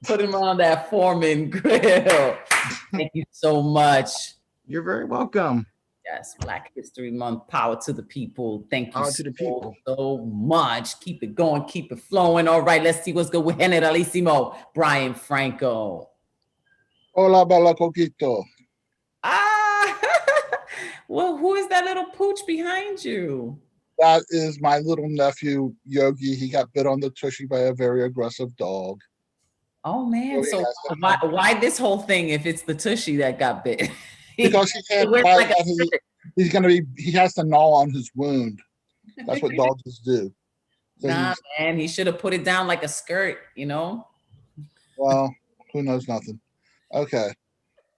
Put him on that foreman grill. Thank you so much. You're very welcome. Yes, Black History Month. Power to the people. Thank you Power to the people. so much. Keep it going. Keep it flowing. All right, let's see what's good with Generalissimo. Brian Franco. Hola, bella coquito. Ah, well, who is that little pooch behind you? That is my little nephew, Yogi. He got bit on the tushy by a very aggressive dog. Oh, man. So why this whole thing if it's the tushy that got bit? Because he can't bite. He has to gnaw on his wound. That's what dogs do. So nah, man, he should have put it down like a skirt, you know? Well, who knows nothing. Okay.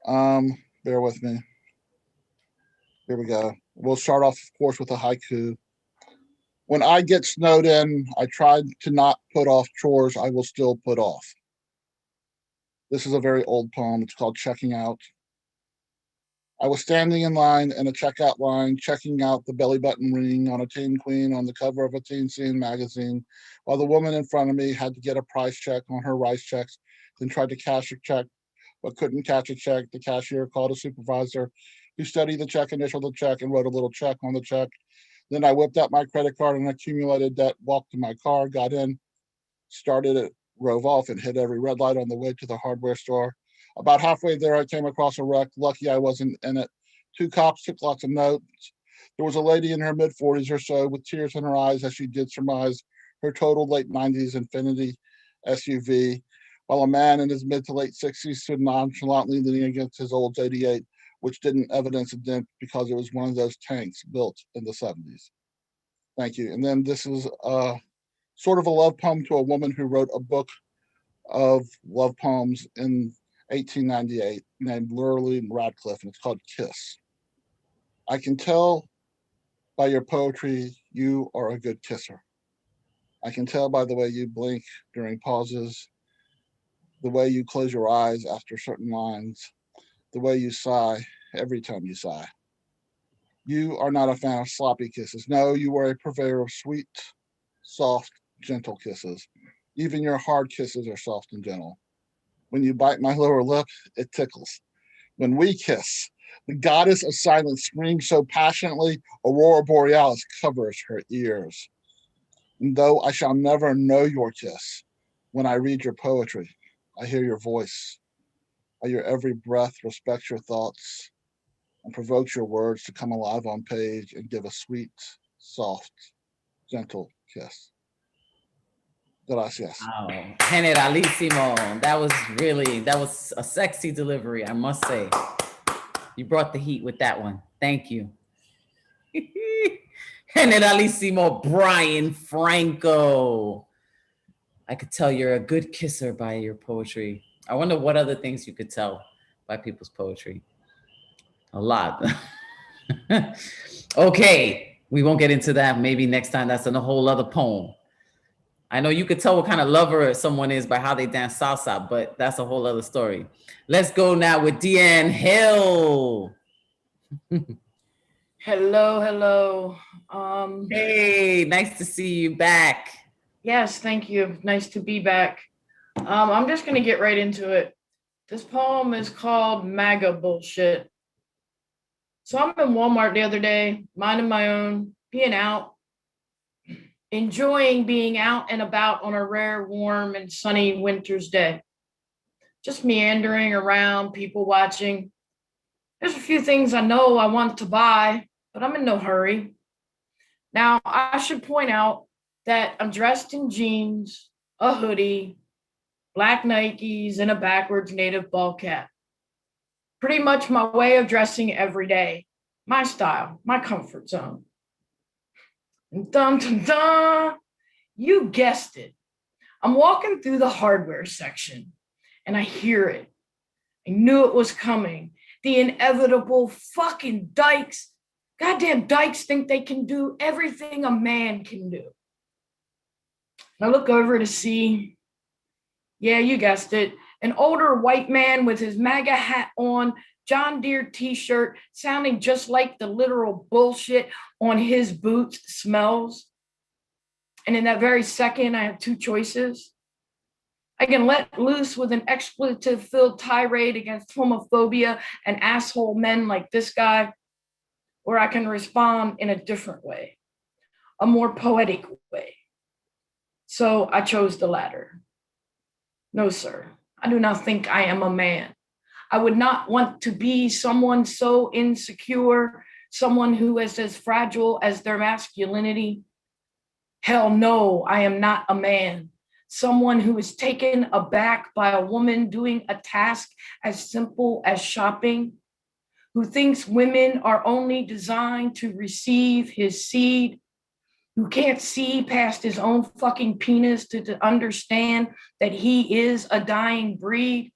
Bear with me. Here we go. We'll start off, of course, with a haiku. When I get snowed in, I tried to not put off chores I will still put off. This is a very old poem. It's called Checking Out. I was standing in line in a checkout line, checking out the belly button ring on a teen queen on the cover of a teen scene magazine, while the woman in front of me had to get a price check on her rice checks, then tried to cash a check, but couldn't catch a check. The cashier called a supervisor who studied the check, initialed the check, and wrote a little check on the check. Then I whipped out my credit card and accumulated debt, walked to my car, got in, started it, drove off, and hit every red light on the way to the hardware store. About halfway there, I came across a wreck. Lucky I wasn't in it. 2 cops took lots of notes. There was a lady in her mid-40s or so with tears in her eyes as she did surmise her total late 90s Infiniti SUV, while a man in his mid to late 60s stood nonchalantly leaning against his old 88, which didn't evidence a dent because it was one of those tanks built in the 70s. Thank you. And then this is sort of a love poem to a woman who wrote a book of love poems in 1898 named Lurleen Radcliffe, and it's called Kiss. I can tell by your poetry you are a good kisser. I can tell by the way you blink during pauses, the way you close your eyes after certain lines, the way you sigh every time you sigh. You are not a fan of sloppy kisses. No, you are a purveyor of sweet, soft, gentle kisses. Even your hard kisses are soft and gentle. When you bite my lower lip, it tickles. When we kiss, the goddess of silence screams so passionately, Aurora Borealis covers her ears. And though I shall never know your kiss, when I read your poetry, I hear your voice. I hear every breath respects your thoughts and provokes your words to come alive on page and give a sweet, soft, gentle kiss. Gracias. Wow, Generalissimo. That was a sexy delivery, I must say. You brought the heat with that one. Thank you. Generalissimo Brian Franco. I could tell you're a good kisser by your poetry. I wonder what other things you could tell by people's poetry. A lot. Okay, we won't get into that. Maybe next time. That's in a whole other poem. I know you could tell what kind of lover someone is by how they dance salsa, but that's a whole other story. Let's go now with Deanne Hill. Hello. Hey, nice to see you back. Yes, thank you. Nice to be back. I'm just going to get right into it. This poem is called MAGA Bullshit. So I'm in Walmart the other day, minding my own, being out, enjoying being out and about on a rare, warm, and sunny winter's day. Just meandering around, people watching. There's a few things I know I want to buy, but I'm in no hurry. Now, I should point out that I'm dressed in jeans, a hoodie, black Nikes, and a backwards native ball cap. Pretty much my way of dressing every day. My style, my comfort zone. And dun dun dun, you guessed it. I'm walking through the hardware section and I hear it. I knew it was coming. The inevitable fucking dykes. Goddamn dykes think they can do everything a man can do. I look over to see, yeah, you guessed it, an older white man with his MAGA hat on, John Deere t-shirt, sounding just like the literal bullshit on his boots smells. And in that very second, I have two choices. I can let loose with an expletive-filled tirade against homophobia and asshole men like this guy, or I can respond in a different way, a more poetic way. So I chose the latter. No, sir, I do not think I am a man. I would not want to be someone so insecure, someone who is as fragile as their masculinity. Hell no, I am not a man. Someone who is taken aback by a woman doing a task as simple as shopping, who thinks women are only designed to receive his seed, who can't see past his own fucking penis to understand that he is a dying breed.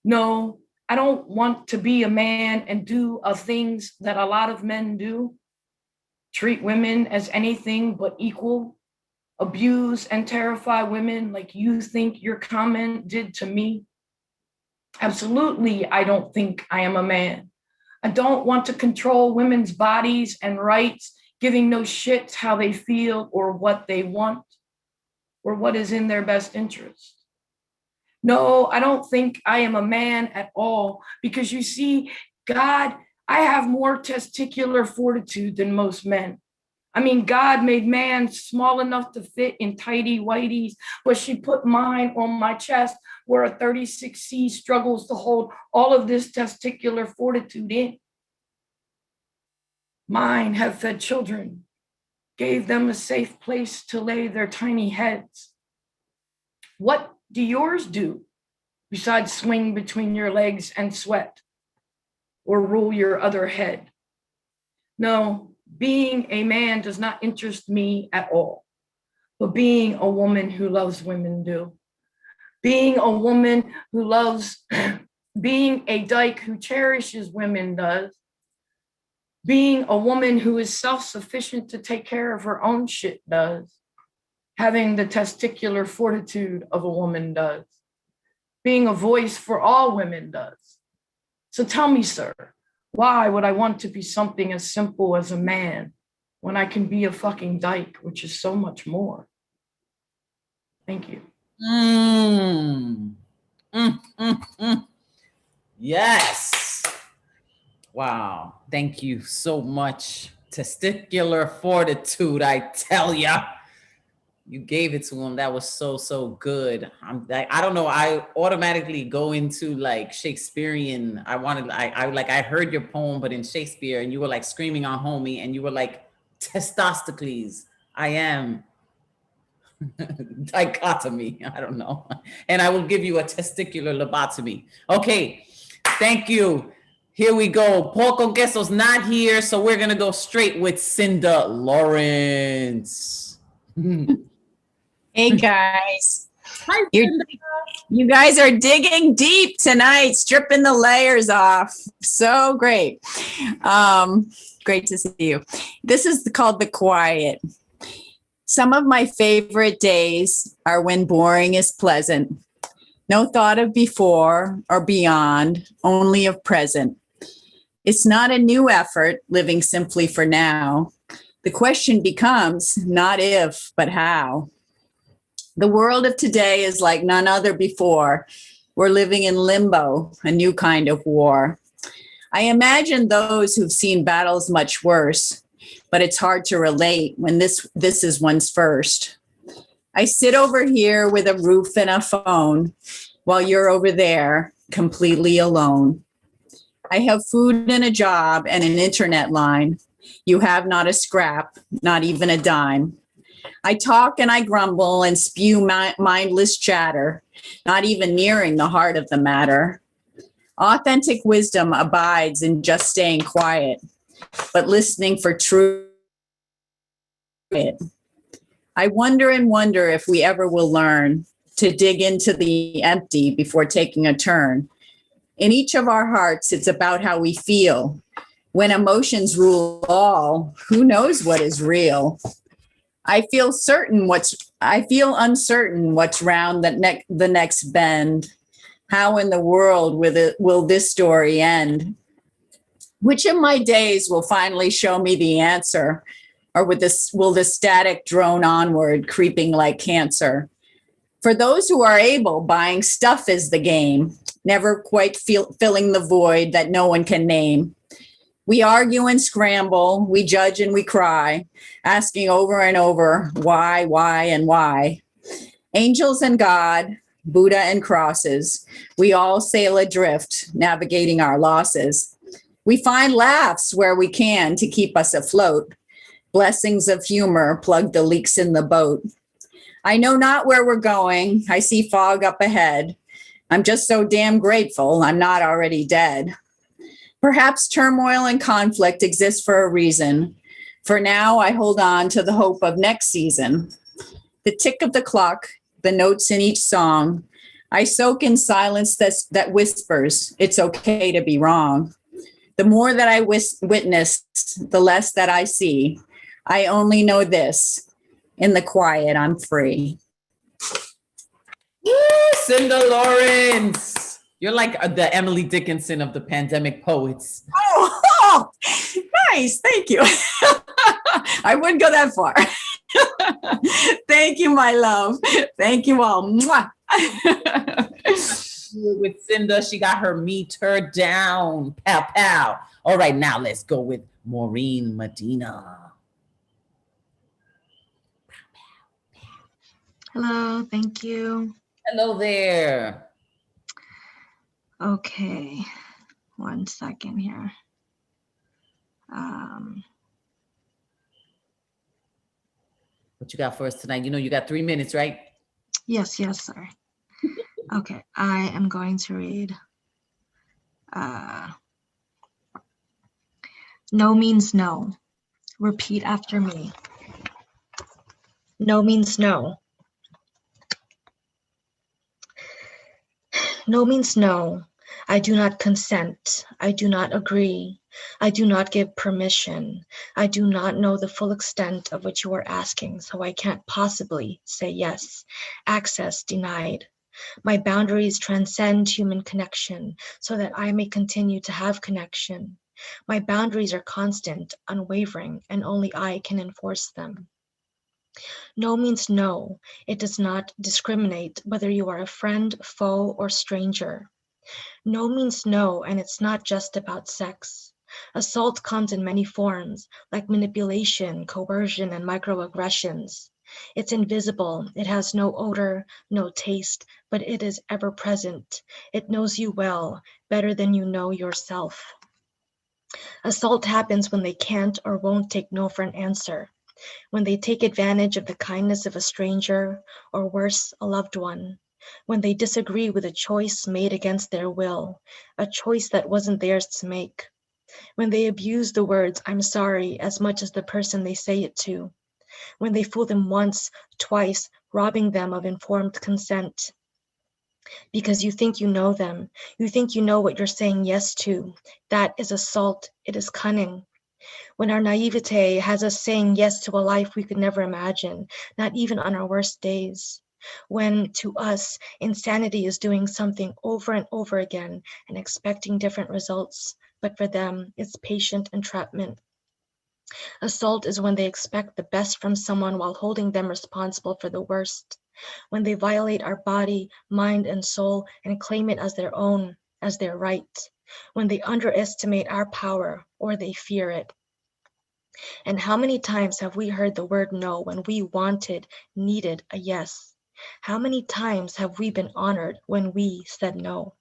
No, I don't want to be a man and do things that a lot of men do. Treat women as anything but equal. Abuse and terrify women like you think your comment did to me. Absolutely, I don't think I am a man. I don't want to control women's bodies and rights, giving no shits how they feel or what they want or what is in their best interest. No, I don't think I am a man at all, because you see, God, I have more testicular fortitude than most men. I mean, God made man small enough to fit in tighty whities, but she put mine on my chest where a 36C struggles to hold all of this testicular fortitude in. Mine have fed children, gave them a safe place to lay their tiny heads. What do yours do besides swing between your legs and sweat or rule your other head? No, being a man does not interest me at all, but being a woman who loves women do. Being a woman who loves, being a dyke who cherishes women does. Being a woman who is self-sufficient to take care of her own shit does. Having the testicular fortitude of a woman does. Being a voice for all women does. So tell me, sir, why would I want to be something as simple as a man when I can be a fucking dyke, which is so much more? Thank you. Yes. Wow. Thank you so much. Testicular fortitude, I tell ya. You gave it to him. That was so, so good. I don't know. I automatically go into like Shakespearean. I heard your poem, but in Shakespeare, and you were like screaming on homie, and you were like, Testostocles, I am. Dichotomy. I don't know. And I will give you a testicular lobotomy. Okay. Thank you. Here we go. Paul Conqueso's not here, so we're going to go straight with Cinda Lawrence. Hey guys. Hi, you guys are digging deep tonight, stripping the layers off. So great. Great to see you. This is called The Quiet. Some of my favorite days are when boring is pleasant. No thought of before or beyond, only of present. It's not a new effort, living simply for now. The question becomes not if, but how. The world of today is like none other before. We're living in limbo, a new kind of war. I imagine those who've seen battles much worse, but it's hard to relate when this is one's first. I sit over here with a roof and a phone while you're over there completely alone. I have food and a job and an internet line. You have not a scrap, not even a dime. I talk and I grumble and spew mindless chatter, not even nearing the heart of the matter. Authentic wisdom abides in just staying quiet, but listening for truth. I wonder and wonder if we ever will learn to dig into the empty before taking a turn. In each of our hearts, it's about how we feel. When emotions rule all, who knows what is real? I feel uncertain what's round the next bend. How in the world will this story end? Which of my days will finally show me the answer? Or will the static drone onward, creeping like cancer? For those who are able, buying stuff is the game, never quite filling the void that no one can name. We argue and scramble, we judge and we cry, asking over and over, why, and why? Angels and God, Buddha and crosses, we all sail adrift, navigating our losses. We find laughs where we can to keep us afloat. Blessings of humor plug the leaks in the boat. I know not where we're going. I see fog up ahead. I'm just so damn grateful I'm not already dead. Perhaps turmoil and conflict exist for a reason. For now, I hold on to the hope of next season. The tick of the clock, the notes in each song. I soak in silence that whispers, it's okay to be wrong. The more that I witness, the less that I see. I only know this, in the quiet, I'm free. Woo, Cinda Lawrence. You're like the Emily Dickinson of the pandemic poets. Oh, nice. Thank you. I wouldn't go that far. Thank you, my love. Thank you all. Mwah. With Cinda, she got her meter down. Pow, pow. All right, now let's go with Maureen Medina. Hello, thank you. Hello there. Okay, 1 second here. What you got for us tonight? You know you got 3 minutes, right? Yes, sir. Okay, I am going to read. No means no. Repeat after me. No means no. No means no. I do not consent. I do not agree. I do not give permission. I do not know the full extent of what you are asking, so I can't possibly say yes. Access denied. My boundaries transcend human connection so that I may continue to have connection. My boundaries are constant, unwavering, and only I can enforce them. No means no. It does not discriminate whether you are a friend, foe, or stranger. No means no, and it's not just about sex. Assault comes in many forms, like manipulation, coercion, and microaggressions. It's invisible, it has no odor, no taste, but it is ever present. It knows you well, better than you know yourself. Assault happens when they can't or won't take no for an answer, when they take advantage of the kindness of a stranger, or worse, a loved one, when they disagree with a choice made against their will, a choice that wasn't theirs to make, when they abuse the words "I'm sorry" as much as the person they say it to, when they fool them once, twice, robbing them of informed consent. Because you think you know them, you think you know what you're saying yes to. That is assault, it is cunning. When our naivete has us saying yes to a life we could never imagine, not even on our worst days. When, to us, insanity is doing something over and over again and expecting different results, but for them, it's patient entrapment. Assault is when they expect the best from someone while holding them responsible for the worst. When they violate our body, mind, and soul and claim it as their own, as their right. When they underestimate our power or they fear it. And how many times have we heard the word no when we wanted, needed a yes? How many times have we been honored when we said no?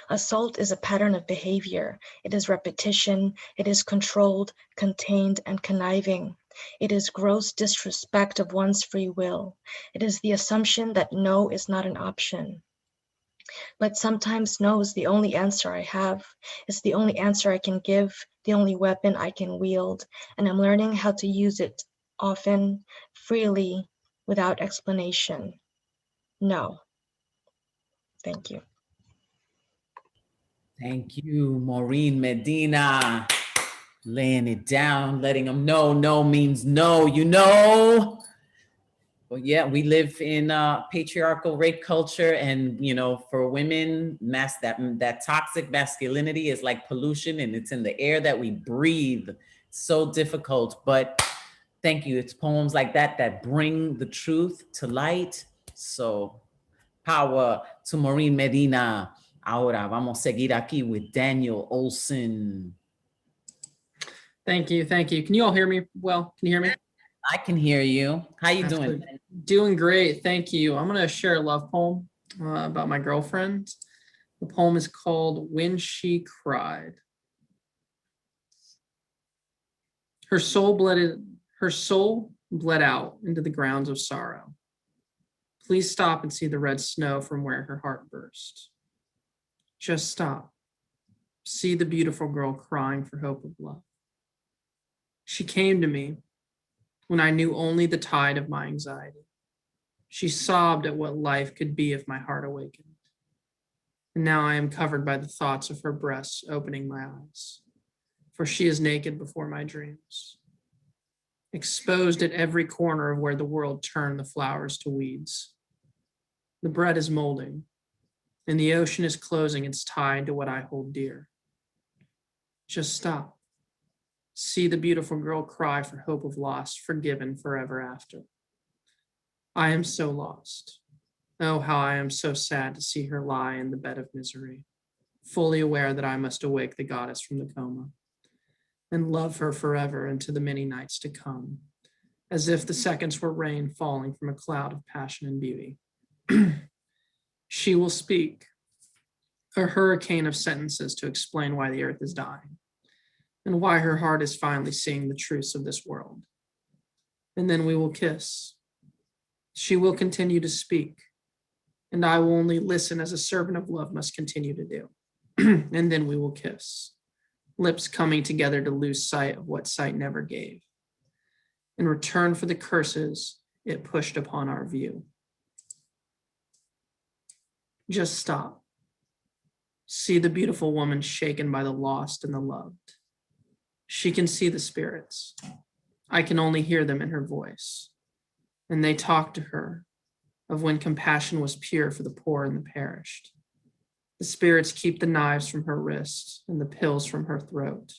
Assault is a pattern of behavior. It is repetition. It is controlled, contained, and conniving. It is gross disrespect of one's free will. It is the assumption that no is not an option. But sometimes no is the only answer I have. It's the only answer I can give, the only weapon I can wield, and I'm learning how to use it often, freely, without explanation. No. Thank you. Thank you, Maureen Medina. Laying it down, letting them know no means no, you know. Well, yeah, we live in patriarchal rape culture, and you know, for women, that toxic masculinity is like pollution, and it's in the air that we breathe. So difficult, but thank you. It's poems like that that bring the truth to light. So power to Maureen Medina. Ahora vamos a seguir aquí with Daniel Olson. Thank you. Thank you. Can you all hear me well? Can you hear me? I can hear you. How you doing? Good. Doing great. Thank you. I'm going to share a love poem about my girlfriend. The poem is called When She Cried. Her soul bled out into the grounds of sorrow. Please stop and see the red snow from where her heart burst. Just stop. See the beautiful girl crying for hope of love. She came to me when I knew only the tide of my anxiety. She sobbed at what life could be if my heart awakened. And now I am covered by the thoughts of her breasts opening my eyes, for she is naked before my dreams. Exposed at every corner of where the world turned the flowers to weeds. The bread is molding, and the ocean is closing its tide to what I hold dear. Just stop. See the beautiful girl cry for hope of loss, forgiven forever after. I am so lost. Oh, how I am so sad to see her lie in the bed of misery, fully aware that I must awake the goddess from the coma and love her forever into the many nights to come, as if the seconds were rain falling from a cloud of passion and beauty. She will speak, a hurricane of sentences to explain why the earth is dying and why her heart is finally seeing the truths of this world. And then we will kiss. She will continue to speak, and I will only listen as a servant of love must continue to do. And then we will kiss, lips coming together to lose sight of what sight never gave, in return for the curses it pushed upon our view. Just stop. See the beautiful woman shaken by the lost and the loved. She can see the spirits. I can only hear them in her voice. And they talk to her of when compassion was pure for the poor and the perished. The spirits keep the knives from her wrists and the pills from her throat.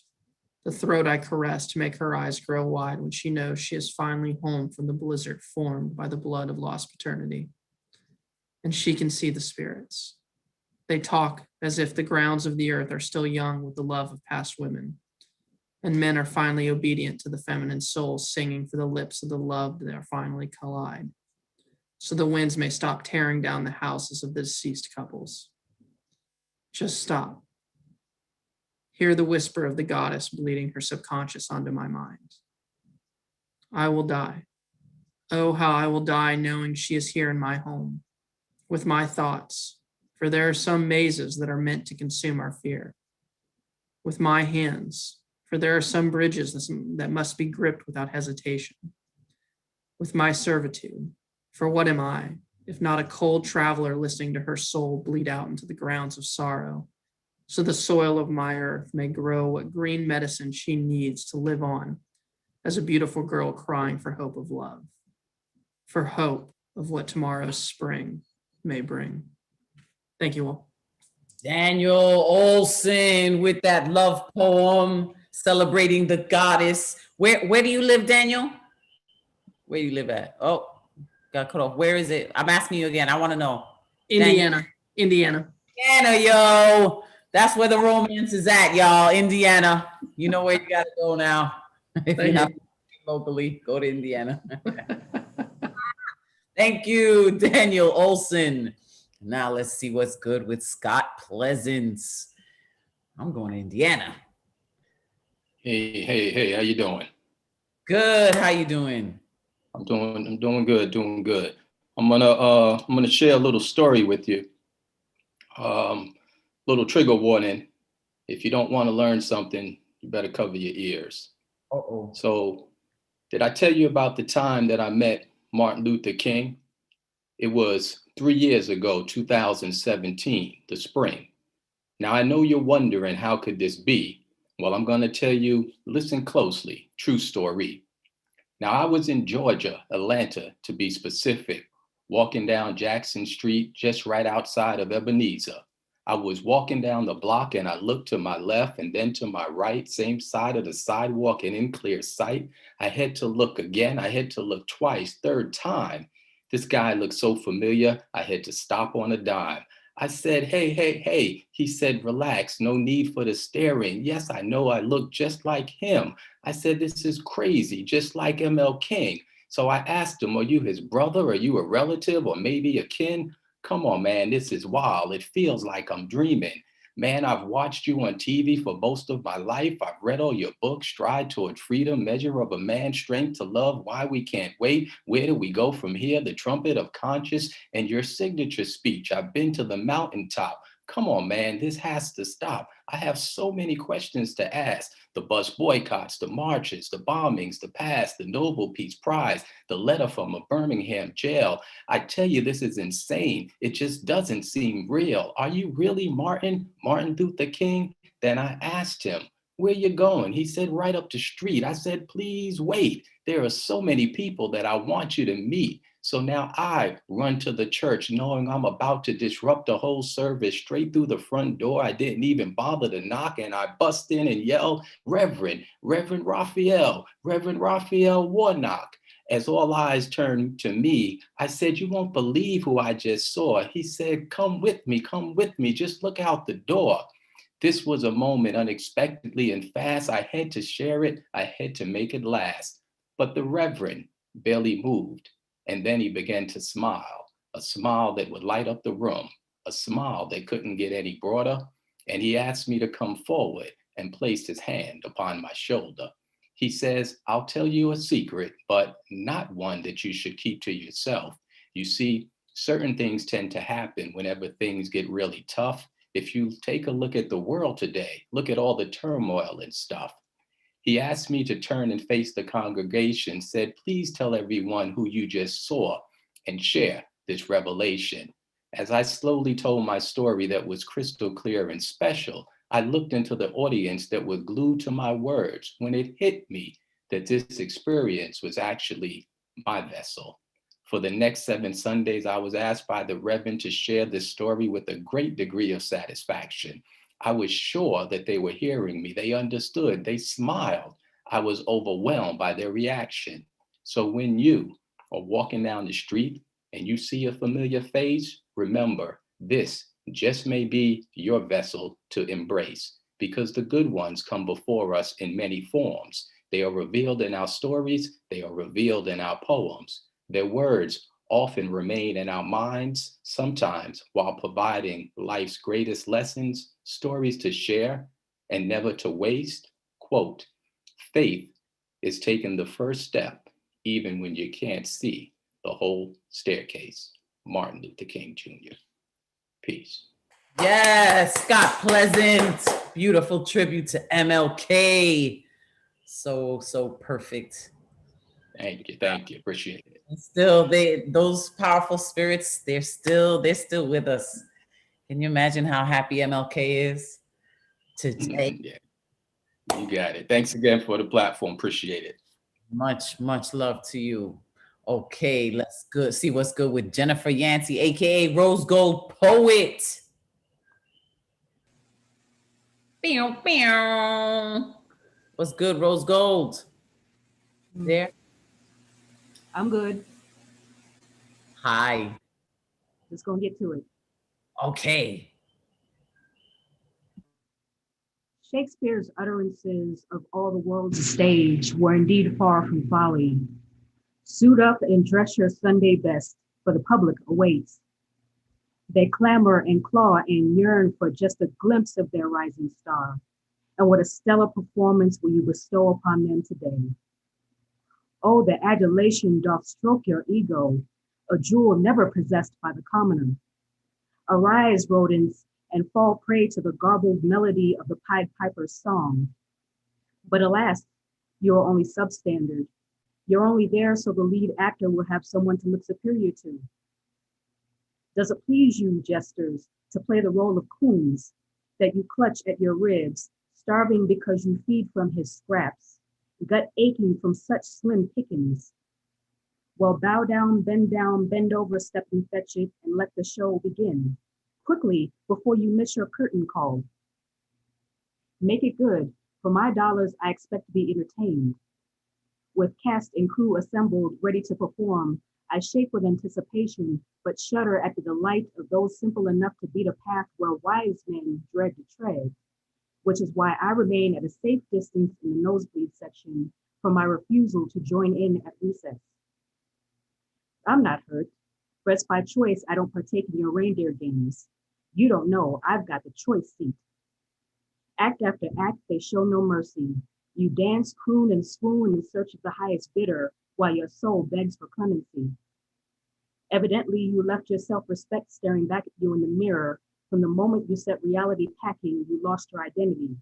The throat I caress to make her eyes grow wide when she knows she is finally home from the blizzard formed by the blood of lost paternity. And she can see the spirits. They talk as if the grounds of the earth are still young with the love of past women. And men are finally obedient to the feminine soul singing for the lips of the loved that are finally collide. So the winds may stop tearing down the houses of the deceased couples. Just stop. Hear the whisper of the goddess bleeding her subconscious onto my mind. I will die. Oh, how I will die knowing she is here in my home, with my thoughts, for there are some mazes that are meant to consume our fear. With my hands, for there are some bridges that must be gripped without hesitation. With my servitude, for what am I, if not a cold traveler listening to her soul bleed out into the grounds of sorrow, so the soil of my earth may grow what green medicine she needs to live on as a beautiful girl crying for hope of love, for hope of what tomorrow's spring may bring. Thank you all. Daniel Olson with that love poem celebrating the goddess. Where do you live, Daniel? Where do you live at? Oh, got cut off. Where is it? I'm asking you again. I want to know. Indiana. Indiana, yo. That's where the romance is at, y'all. Indiana. You know where you got to go now. If you're not locally, go to Indiana. Thank you, Daniel Olson. Now let's see what's good with Scott Pleasance. I'm going to Indiana. Hey, how you doing? Good. How you doing? I'm doing good. I'm gonna share a little story with you. Little trigger warning. If you don't want to learn something, you better cover your ears. Uh-oh. So, did I tell you about the time that I met Martin Luther King? It was 3 years ago, 2017, the spring. Now, I know you're wondering, how could this be? Well, I'm going to tell you, listen closely, true story. Now, I was in Georgia, Atlanta, to be specific, walking down Jackson Street, just right outside of Ebenezer. I was walking down the block and I looked to my left and then to my right, same side of the sidewalk and in clear sight. I had to look again. I had to look twice, third time. This guy looked so familiar, I had to stop on a dime. I said, hey, hey, hey. He said, relax, no need for the staring. Yes, I know I look just like him. I said, this is crazy, just like ML King. So I asked him, are you his brother? Are you a relative or maybe a kin? Come on, man, this is wild. It feels like I'm dreaming. Man, I've watched you on TV for most of my life. I've read all your books, Stride Toward Freedom, Measure of a Man's Strength to Love, Why We Can't Wait, Where Do We Go From Here, The Trumpet of Conscience, and your signature speech, I've Been to the Mountaintop. Come on, man, this has to stop. I have so many questions to ask. The bus boycotts, the marches, the bombings, the past, the Nobel Peace Prize, the letter from a Birmingham jail. I tell you, this is insane. It just doesn't seem real. Are you really Martin Luther King? Then I asked him, where you going? He said, right up the street. I said, please wait. There are so many people that I want you to meet. So now I run to the church knowing I'm about to disrupt the whole service straight through the front door. I didn't even bother to knock and I bust in and yelled, Reverend Raphael Warnock. As all eyes turned to me, I said, you won't believe who I just saw. He said, come with me, just look out the door. This was a moment unexpectedly and fast. I had to share it. I had to make it last. But the Reverend barely moved. And then he began to smile, a smile that would light up the room, a smile that couldn't get any broader. And he asked me to come forward and placed his hand upon my shoulder. He says, I'll tell you a secret, but not one that you should keep to yourself. You see, certain things tend to happen whenever things get really tough. If you take a look at the world today, look at all the turmoil and stuff. He asked me to turn and face the congregation, said, please tell everyone who you just saw and share this revelation. As I slowly told my story that was crystal clear and special, I looked into the audience that was glued to my words when it hit me that this experience was actually my vessel. For the next 7 Sundays, I was asked by the Reverend to share this story with a great degree of satisfaction. I was sure that they were hearing me. They understood. They smiled. I was overwhelmed by their reaction. So when you are walking down the street and you see a familiar face, remember, this just may be your vessel to embrace, because the good ones come before us in many forms. They are revealed in our stories. They are revealed in our poems. Their words often remain in our minds, sometimes while providing life's greatest lessons, stories to share and never to waste. Quote, faith is taking the first step, even when you can't see the whole staircase. Martin Luther King Jr. Peace. Yes, Scott Pleasant. Beautiful tribute to MLK. So perfect. Thank you. Appreciate it. And still, those powerful spirits, they're still with us. Can you imagine how happy MLK is today? Yeah, you got it. Thanks again for the platform. Appreciate it. Much love to you. Okay, let's see what's good with Jennifer Yancey, aka Rose Gold Poet. What's good, Rose Gold? There? I'm good. Hi. Let's go and get to it. Okay. Shakespeare's utterances of all the world's stage were indeed far from folly. Suit up and dress your Sunday best, for the public awaits. They clamor and claw and yearn for just a glimpse of their rising star. And what a stellar performance will you bestow upon them today. Oh, the adulation doth stroke your ego, a jewel never possessed by the commoner. Arise, rodents, and fall prey to the garbled melody of the Pied Piper's song. But alas, you are only substandard. You're only there so the lead actor will have someone to look superior to. Does it please you, jesters, to play the role of coons, that you clutch at your ribs, starving because you feed from his scraps, gut aching from such slim pickings? Well, bow down, bend over, step and fetch it, and let the show begin. Quickly, before you miss your curtain call. Make it good. For my dollars, I expect to be entertained. With cast and crew assembled, ready to perform, I shake with anticipation, but shudder at the delight of those simple enough to beat a path where wise men dread to tread, which is why I remain at a safe distance in the nosebleed section for my refusal to join in at recess. I'm not hurt. Rest by choice, I don't partake in your reindeer games. You don't know, I've got the choice seat. Act after act, they show no mercy. You dance, croon, and swoon in search of the highest bidder, while your soul begs for clemency. Evidently, you left your self-respect staring back at you in the mirror. From the moment you set reality packing, you lost your identity.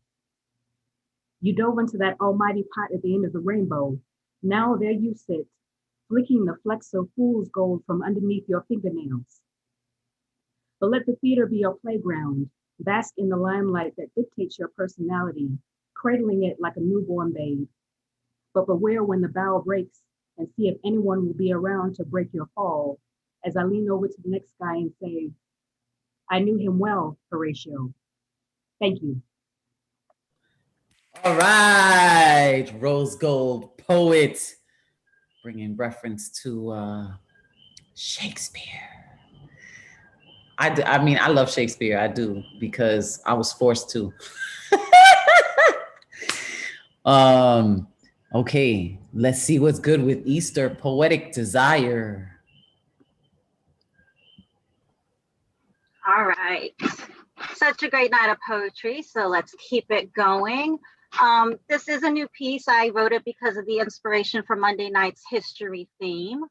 You dove into that almighty pot at the end of the rainbow. Now there you sit, flicking the flecks of fool's gold from underneath your fingernails. But let the theater be your playground. Bask in the limelight that dictates your personality, cradling it like a newborn babe. But beware when the bow breaks and see if anyone will be around to break your fall, as I lean over to the next guy and say, I knew him well, Horatio. Thank you. All right, Rose Gold poet, bringing reference to Shakespeare. I mean, I love Shakespeare. I do, because I was forced to. Okay, let's see what's good with Easter Poetic Desire. All right. Such a great night of poetry, so let's keep it going. This is a new piece. I wrote it because of the inspiration for Monday night's history theme.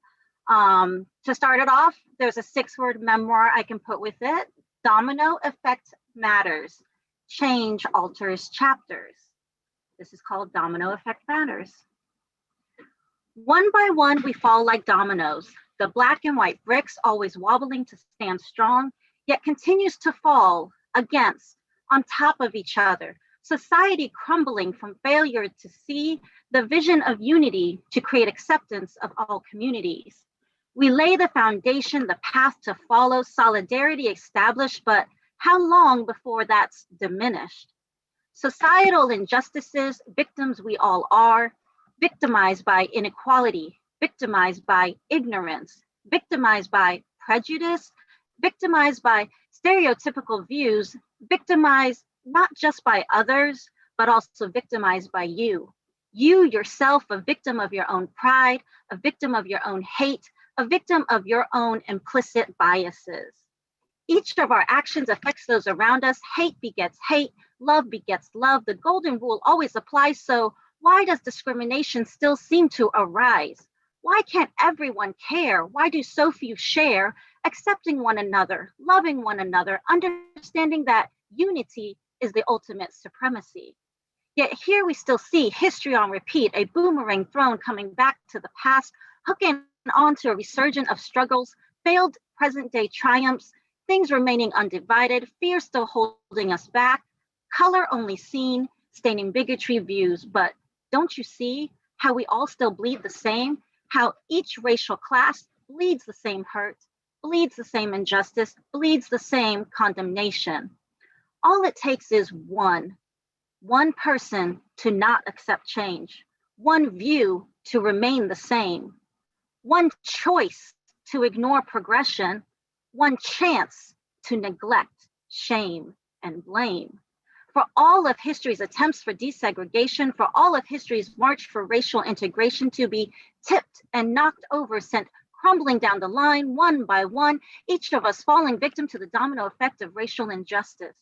To start it off, there's a 6-word memoir I can put with it. Domino effect matters. Change alters chapters. This is called Domino Effect Matters. One by one, we fall like dominoes. The black and white bricks always wobbling to stand strong, yet continues to fall against, on top of each other. Society crumbling from failure to see the vision of unity to create acceptance of all communities. We lay the foundation, the path to follow, solidarity established, but how long before that's diminished? Societal injustices, victims we all are, victimized by inequality, victimized by ignorance, victimized by prejudice, victimized by stereotypical views, victimized not just by others, but also victimized by you. You yourself, a victim of your own pride, a victim of your own hate, a victim of your own implicit biases. Each of our actions affects those around us. Hate begets hate, love begets love. The golden rule always applies. So why does discrimination still seem to arise? Why can't everyone care? Why do so few share, accepting one another, loving one another, understanding that unity is the ultimate supremacy? Yet here we still see history on repeat, a boomerang thrown coming back to the past, hooking onto a resurgence of struggles, failed present day triumphs, things remaining undivided, fear still holding us back, color only seen, staining bigotry views. But don't you see how we all still bleed the same? How each racial class bleeds the same hurt, bleeds the same injustice, bleeds the same condemnation. All it takes is one person to not accept change, one view to remain the same, one choice to ignore progression, one chance to neglect, shame, and blame. For all of history's attempts for desegregation, for all of history's march for racial integration to be tipped and knocked over, sent crumbling down the line, one by one, each of us falling victim to the domino effect of racial injustice.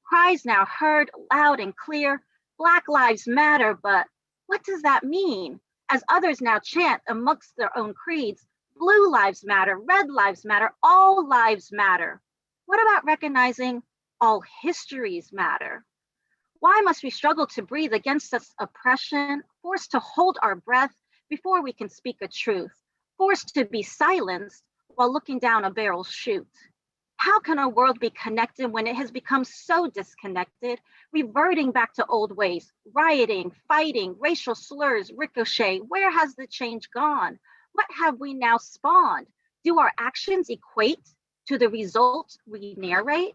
Cries now heard loud and clear, Black Lives Matter, but what does that mean? As others now chant amongst their own creeds, Blue Lives Matter, Red Lives Matter, all lives matter. What about recognizing all histories matter? Why must we struggle to breathe against such oppression, forced to hold our breath before we can speak a truth, forced to be silenced while looking down a barrel chute? How can a world be connected when it has become so disconnected, reverting back to old ways, rioting, fighting, racial slurs, ricochet? Where has the change gone? What have we now spawned? Do our actions equate to the results we narrate?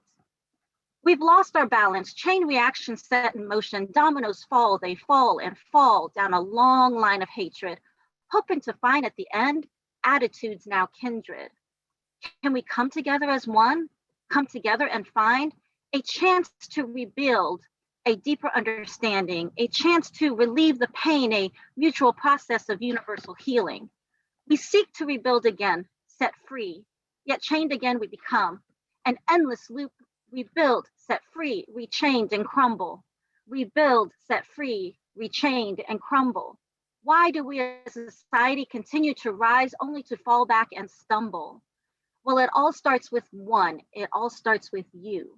We've lost our balance, chain reactions set in motion, dominoes fall, they fall and fall down a long line of hatred, hoping to find at the end attitudes now kindred. Can we come together as one, come together and find a chance to rebuild, a deeper understanding, a chance to relieve the pain, a mutual process of universal healing? We seek to rebuild again, set free, yet chained again we become. An endless loop, we build, set free, rechained and crumble. Rebuild, set free, rechained and crumble. Why do we as a society continue to rise only to fall back and stumble? Well, it all starts with one. It all starts with you.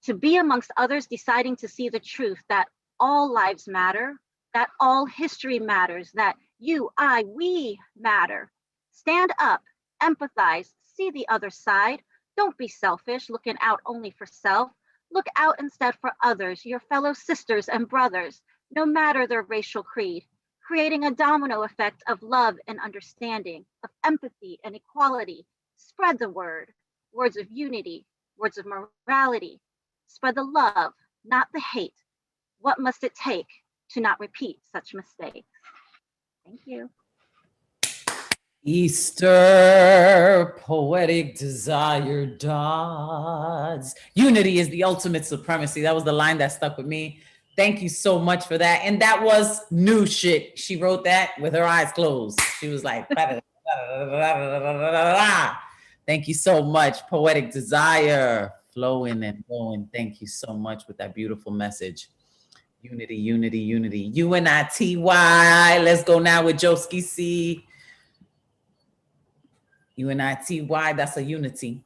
To be amongst others, deciding to see the truth that all lives matter, that all history matters, that you, I, we matter. Stand up, empathize, see the other side. Don't be selfish, looking out only for self. Look out instead for others, your fellow sisters and brothers, no matter their racial creed, creating a domino effect of love and understanding, of empathy and equality. Spread the word, words of unity, words of morality. Spread the love, not the hate. What must it take to not repeat such mistakes? Thank you. Easter, poetic desire dawns. Unity is the ultimate supremacy. That was the line that stuck with me. Thank you so much for that. And that was new shit. She wrote that with her eyes closed. She was like, thank you so much. Poetic desire, flowing and flowing. Thank you so much with that beautiful message. Unity, unity, unity. UNITY. Let's go now with Joski C. UNITY, that's a unity.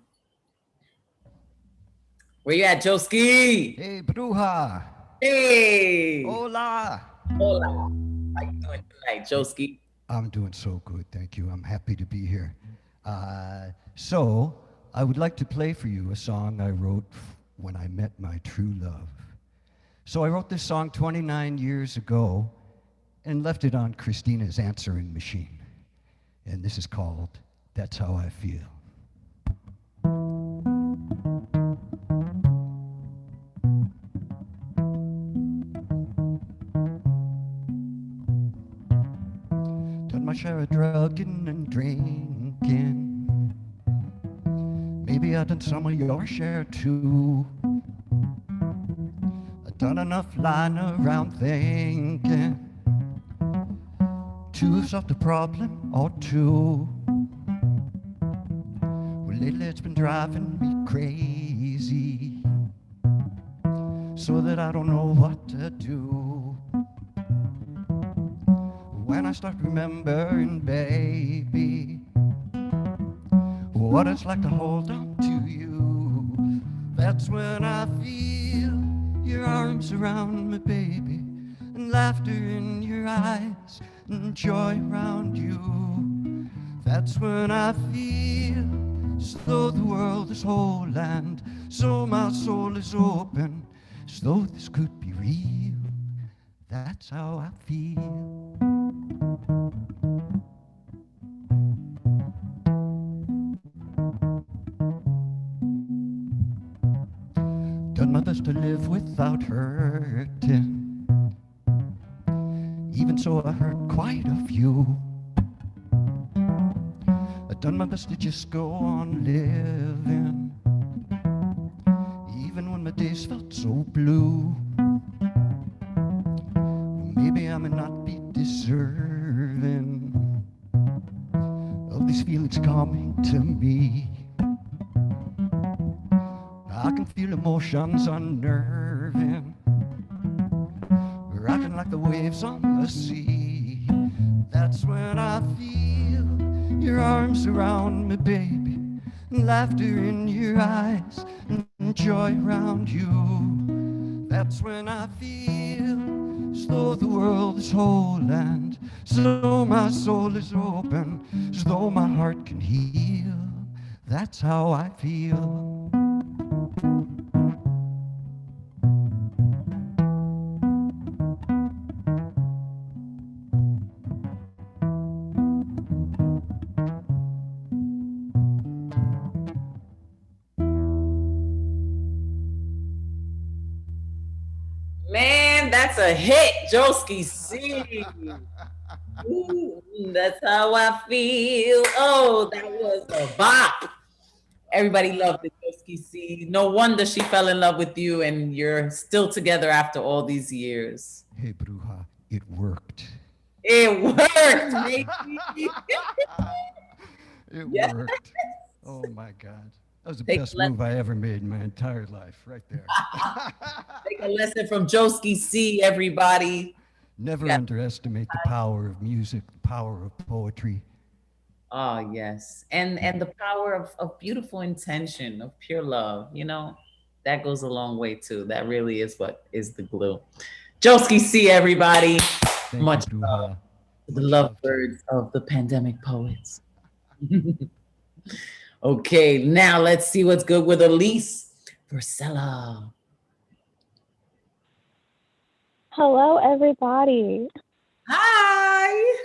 Where you at, Joski? Hey, Bruja. Hey. Hola. Hola. How you doing tonight, Joski? I'm doing so good, thank you. I'm happy to be here. So, I would like to play for you a song I wrote when I met my true love. So I wrote this song 29 years ago and left it on Christina's answering machine. And this is called That's How I Feel. Done my share of drugging and drinking. Maybe I've done some of your share too. I've done enough lying around thinking to solve the problem or two. Well, lately it's been driving me crazy, so that I don't know what to do. When I start remembering, baby, what it's like to hold on to you, that's when I feel your arms around me, baby, and laughter in your eyes, and joy around you. That's when I feel as though the world is whole, and so my soul is open, as though this could be real. That's how I feel. Done my best to live without hurting. Even so, I hurt quite a few. I've done my best to just go on living, even when my days felt so blue. Maybe I may not be deserving of these feelings coming to me. I can feel emotions unnerving, rocking like the waves on the sea. That's when I feel your arms around me, baby, and laughter in your eyes, and joy around you. That's when I feel as though the world is whole, and as though my soul is open, as though my heart can heal. That's how I feel. Man, that's a hit, Joski C. Ooh, that's how I feel. Oh, that was a bop. Everybody loved it, Joski C. No wonder she fell in love with you, and you're still together after all these years. Hey, Bruja, it worked. It worked, baby. It Yes. worked. Oh my God. That was the Take best a move I ever made in my entire life, right there. Take a lesson from Joski C, everybody. Never Yeah. underestimate the power of music, the power of poetry. Oh, yes. And the power of beautiful intention, of pure love, that goes a long way too. That really is what is the glue. Joski C, everybody. Thank Much you, love Bruja. to the Much love to you. lovebirds of the pandemic poets. Okay, now let's see what's good with Elise Vercella. Hello, everybody. Hi.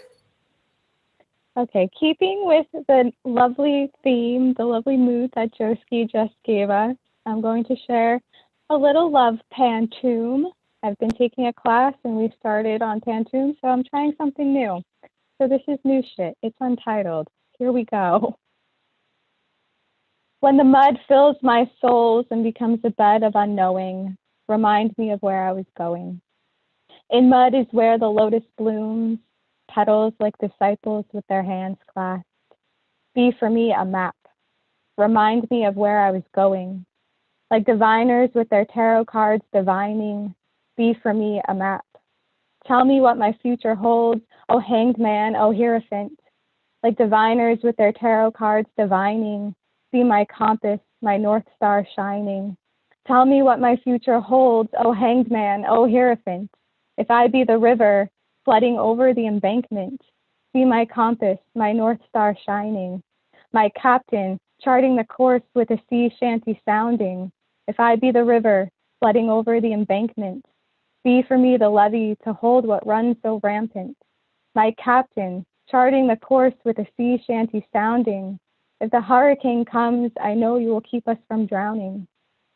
Okay, keeping with the lovely theme, the lovely mood that Joski just gave us, I'm going to share a little love pantoum. I've been taking a class and we started on pantoum, so I'm trying something new. So this is new shit. It's untitled. Here we go. When the mud fills my soles and becomes a bed of unknowing, remind me of where I was going. In mud is where the lotus blooms, petals like disciples with their hands clasped. Be for me a map. Remind me of where I was going. Like diviners with their tarot cards divining, be for me a map. Tell me what my future holds, O hanged man, O hierophant. Like diviners with their tarot cards divining, be my compass, my north star shining. Tell me what my future holds, O hanged man, O hierophant. If I be the river flooding over the embankment, be my compass, my north star shining. My captain charting the course with a sea shanty sounding. If I be the river flooding over the embankment, be for me the levee to hold what runs so rampant. My captain charting the course with a sea shanty sounding. If the hurricane comes, I know you will keep us from drowning.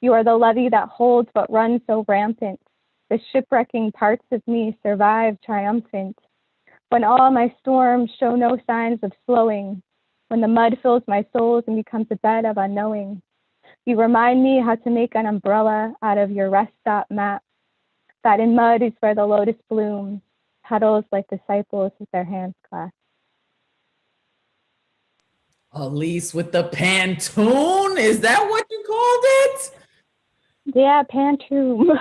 You are the levee that holds what runs so rampant. The shipwrecking parts of me survive triumphant. When all my storms show no signs of slowing, when the mud fills my soles and becomes a bed of unknowing, you remind me how to make an umbrella out of your rest stop map, that in mud is where the lotus blooms, petals like disciples with their hands clasped. Elise with the pantoon? Is that what you called it? Yeah, pantoum.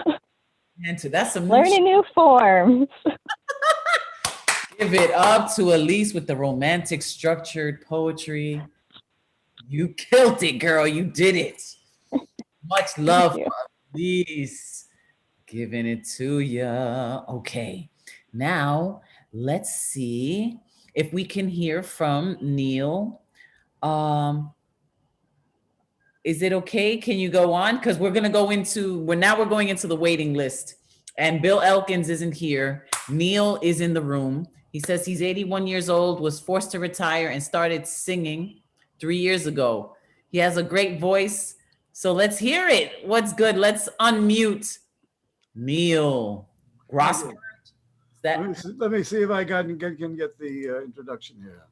Pantoon. That's some Learning new forms. Give it up to Elise with the romantic structured poetry. You killed it, girl. You did it. Much love for Elise. Giving it to ya. Okay. Now, let's see if we can hear from Neil. Is it okay? Can you go on? Because we're going to go into, we're going into the waiting list. And Bill Elkins isn't here. Neil is in the room. He says he's 81 years old, was forced to retire, and started singing 3 years ago. He has a great voice. So let's hear it. What's good? Let's unmute Neil Grossberg. Let me see if I can get the introduction here.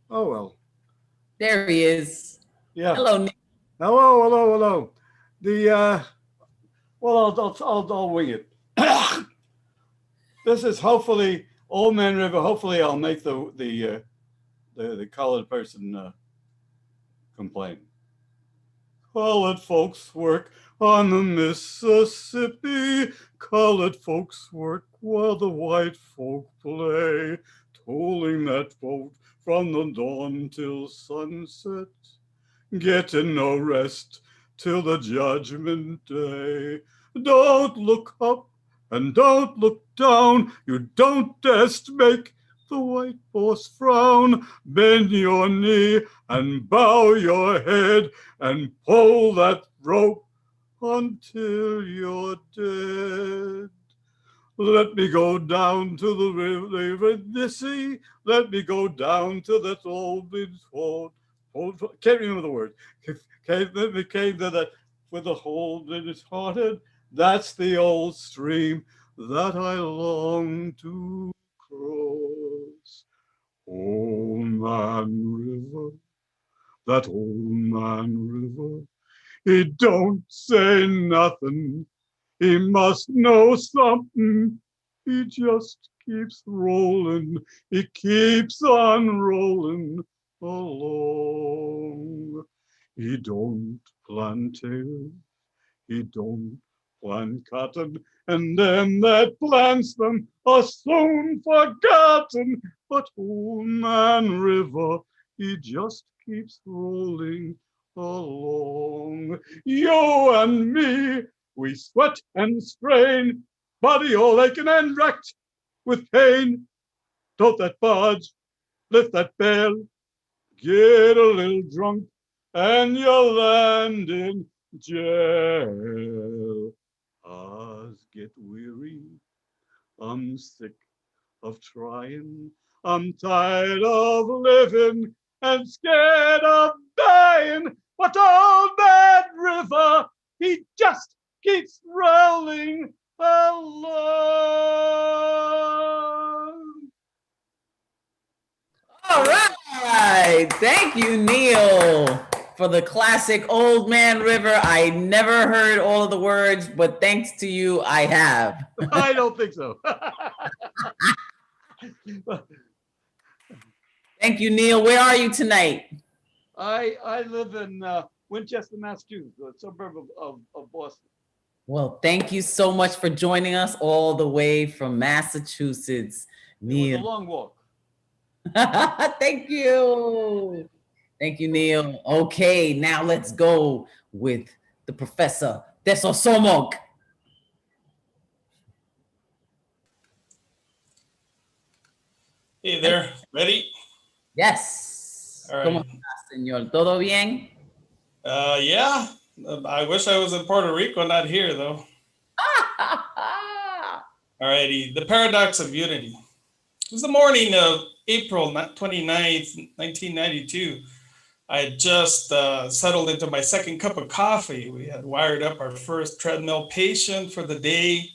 Oh, well. There he is. Yeah. Hello, Neil. Hello. Well, I'll wing it. This is hopefully Old Man River. Hopefully, I'll make the colored person complain. Colored folks work on the Mississippi. Colored folks work while the white folk play, tolling that boat from the dawn till sunset. getting no rest till the judgment day. Don't look up and don't look down. You don't dast make the white boss frown. Bend your knee and bow your head and pull that rope until you're dead. Let me go down to the river, the sea. Let me go down to that old can't remember the word. Let me came to that with a hole in its hearted. That's the old stream that I long to cross. Old Man River, that old man river, he don't say nothing. He must know something. He just keeps rolling. He keeps on rolling along. He don't plant tares. He don't plant cotton. And them that plants them are soon forgotten. But Old Man River, he just keeps rolling along. You and me, we sweat and strain, body all aching and wrecked with pain. Tote that barge, lift that bell, get a little drunk, and you'll land in jail. Ours get weary, I'm sick of trying, I'm tired of living and scared of dying. But Old Man River, he just keeps rolling along. All right. Thank you, Neil, for the classic Old Man River. I never heard all of the words, but thanks to you, I have. I don't think so. Thank you, Neil. Where are you tonight? I live in Winchester, Massachusetts, a suburb of Boston. Well, thank you so much for joining us all the way from Massachusetts, Neil. It was a long walk. Thank you. Thank you, Neil. Okay, now let's go with the Professor Desosomok. Hey there, ready? Yes. All right. ¿Cómo estás, señor? ¿Todo bien? Yeah, I wish I was in Puerto Rico, not here though. All righty, the paradox of unity. It was the morning of April 29th, 1992. I had just settled into my second cup of coffee. We had wired up our first treadmill patient for the day.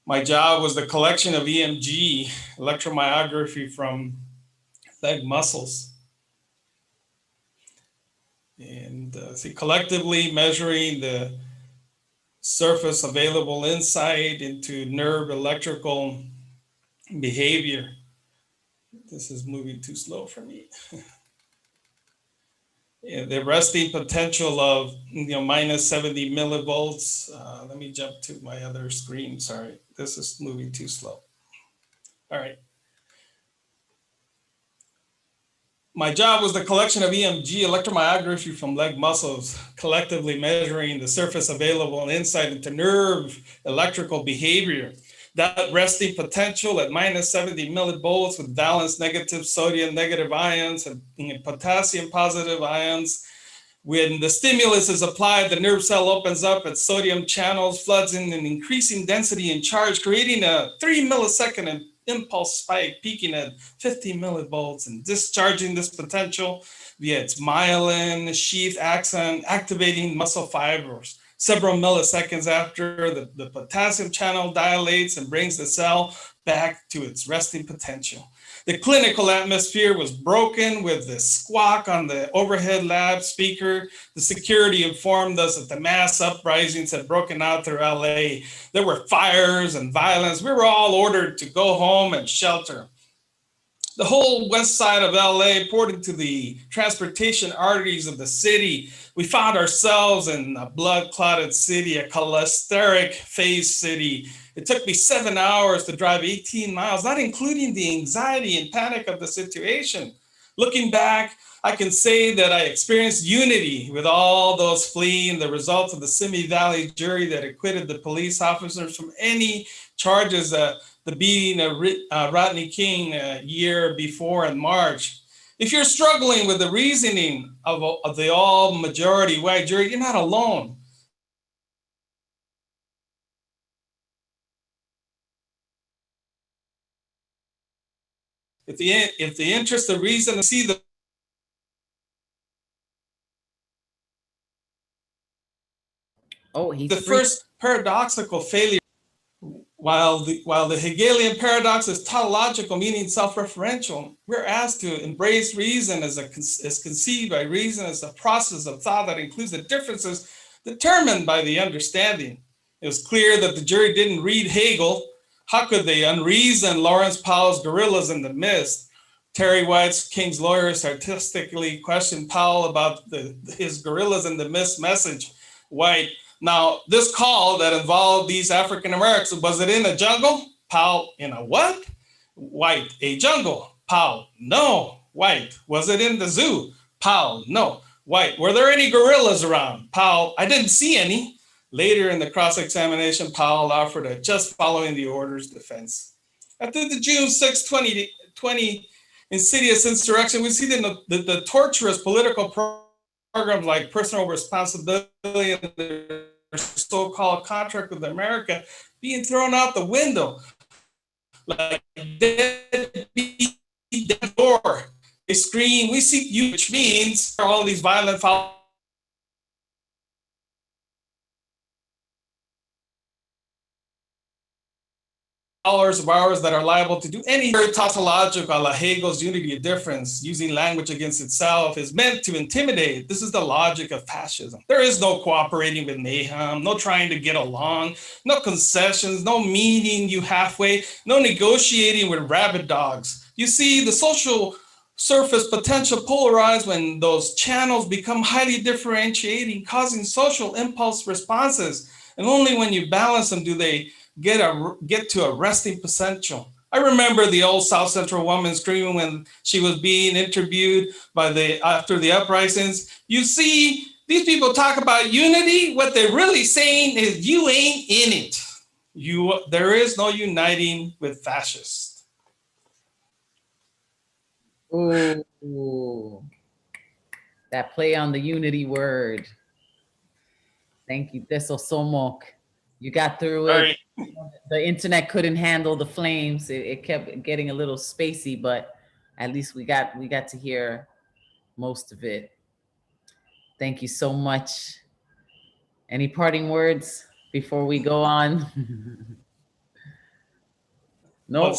My job was the collection of EMG, electromyography from leg muscles. And collectively measuring the surface available insight into nerve electrical behavior. This is moving too slow for me. Yeah, the resting potential of minus 70 millivolts. Let me jump to my other screen. Sorry, this is moving too slow. All right. My job was the collection of EMG, electromyography from leg muscles, collectively measuring the surface available and insight into nerve electrical behavior. That resting potential at minus 70 millivolts with valence negative sodium negative ions and potassium positive ions. When the stimulus is applied, the nerve cell opens up its sodium channels, floods in an increasing density and charge, creating a 3 millisecond impulse spike, peaking at 50 millivolts and discharging this potential via its myelin sheath axon, activating muscle fibers. Several milliseconds after, the potassium channel dilates and brings the cell back to its resting potential. The clinical atmosphere was broken with the squawk on the overhead lab speaker. The security informed us that the mass uprisings had broken out through LA. There were fires and violence. We were all ordered to go home and shelter. The whole west side of LA poured into the transportation arteries of the city. We found ourselves in a blood-clotted city, a cholesteric phase city. It took me 7 hours to drive 18 miles, not including the anxiety and panic of the situation. Looking back, I can say that I experienced unity with all those fleeing, the result of the Simi Valley jury that acquitted the police officers from any charges, the beating of Rodney King a year before in March. If you're struggling with the reasoning of the all majority white jury, you're not alone. If the interest of reason, see the first paradoxical failure, while the Hegelian paradox is tautological, meaning self-referential, we're asked to embrace reason as conceived by reason as a process of thought that includes the differences determined by the understanding. It was clear that the jury didn't read Hegel. How could they unreason Lawrence Powell's Gorillas in the Mist? Terry White's King's lawyers artistically questioned Powell about his Gorillas in the Mist message. White, now this call that involved these African Americans, was it in a jungle? Powell, in a what? White, a jungle. Powell, no. White, was it in the zoo? Powell, no. White, were there any gorillas around? Powell, I didn't see any. Later in the cross-examination, Powell offered a just following the orders defense. After the June 6, 2020 insidious insurrection, we see the torturous political programs like personal responsibility and the so-called contract with America being thrown out the window. Like deadbeat door. They scream, we seek you, which means all these violent followers of ours that are liable to do any tautological, la Hegel's unity of difference, using language against itself, is meant to intimidate. This is the logic of fascism. There is no cooperating with mayhem, no trying to get along, no concessions, no meeting you halfway, no negotiating with rabid dogs. You see, the social surface potential polarized when those channels become highly differentiating, causing social impulse responses. And only when you balance them do they get to a resting potential. I remember the old South Central woman screaming when she was being interviewed after the uprisings. You see, these people talk about unity. What they're really saying is you ain't in it. There is no uniting with fascists. Ooh, that play on the unity word. Thank you, Teso Somok. You got through it. The internet couldn't handle the flames. It kept getting a little spacey, but at least we got to hear most of it. Thank you so much. Any parting words before we go on? No.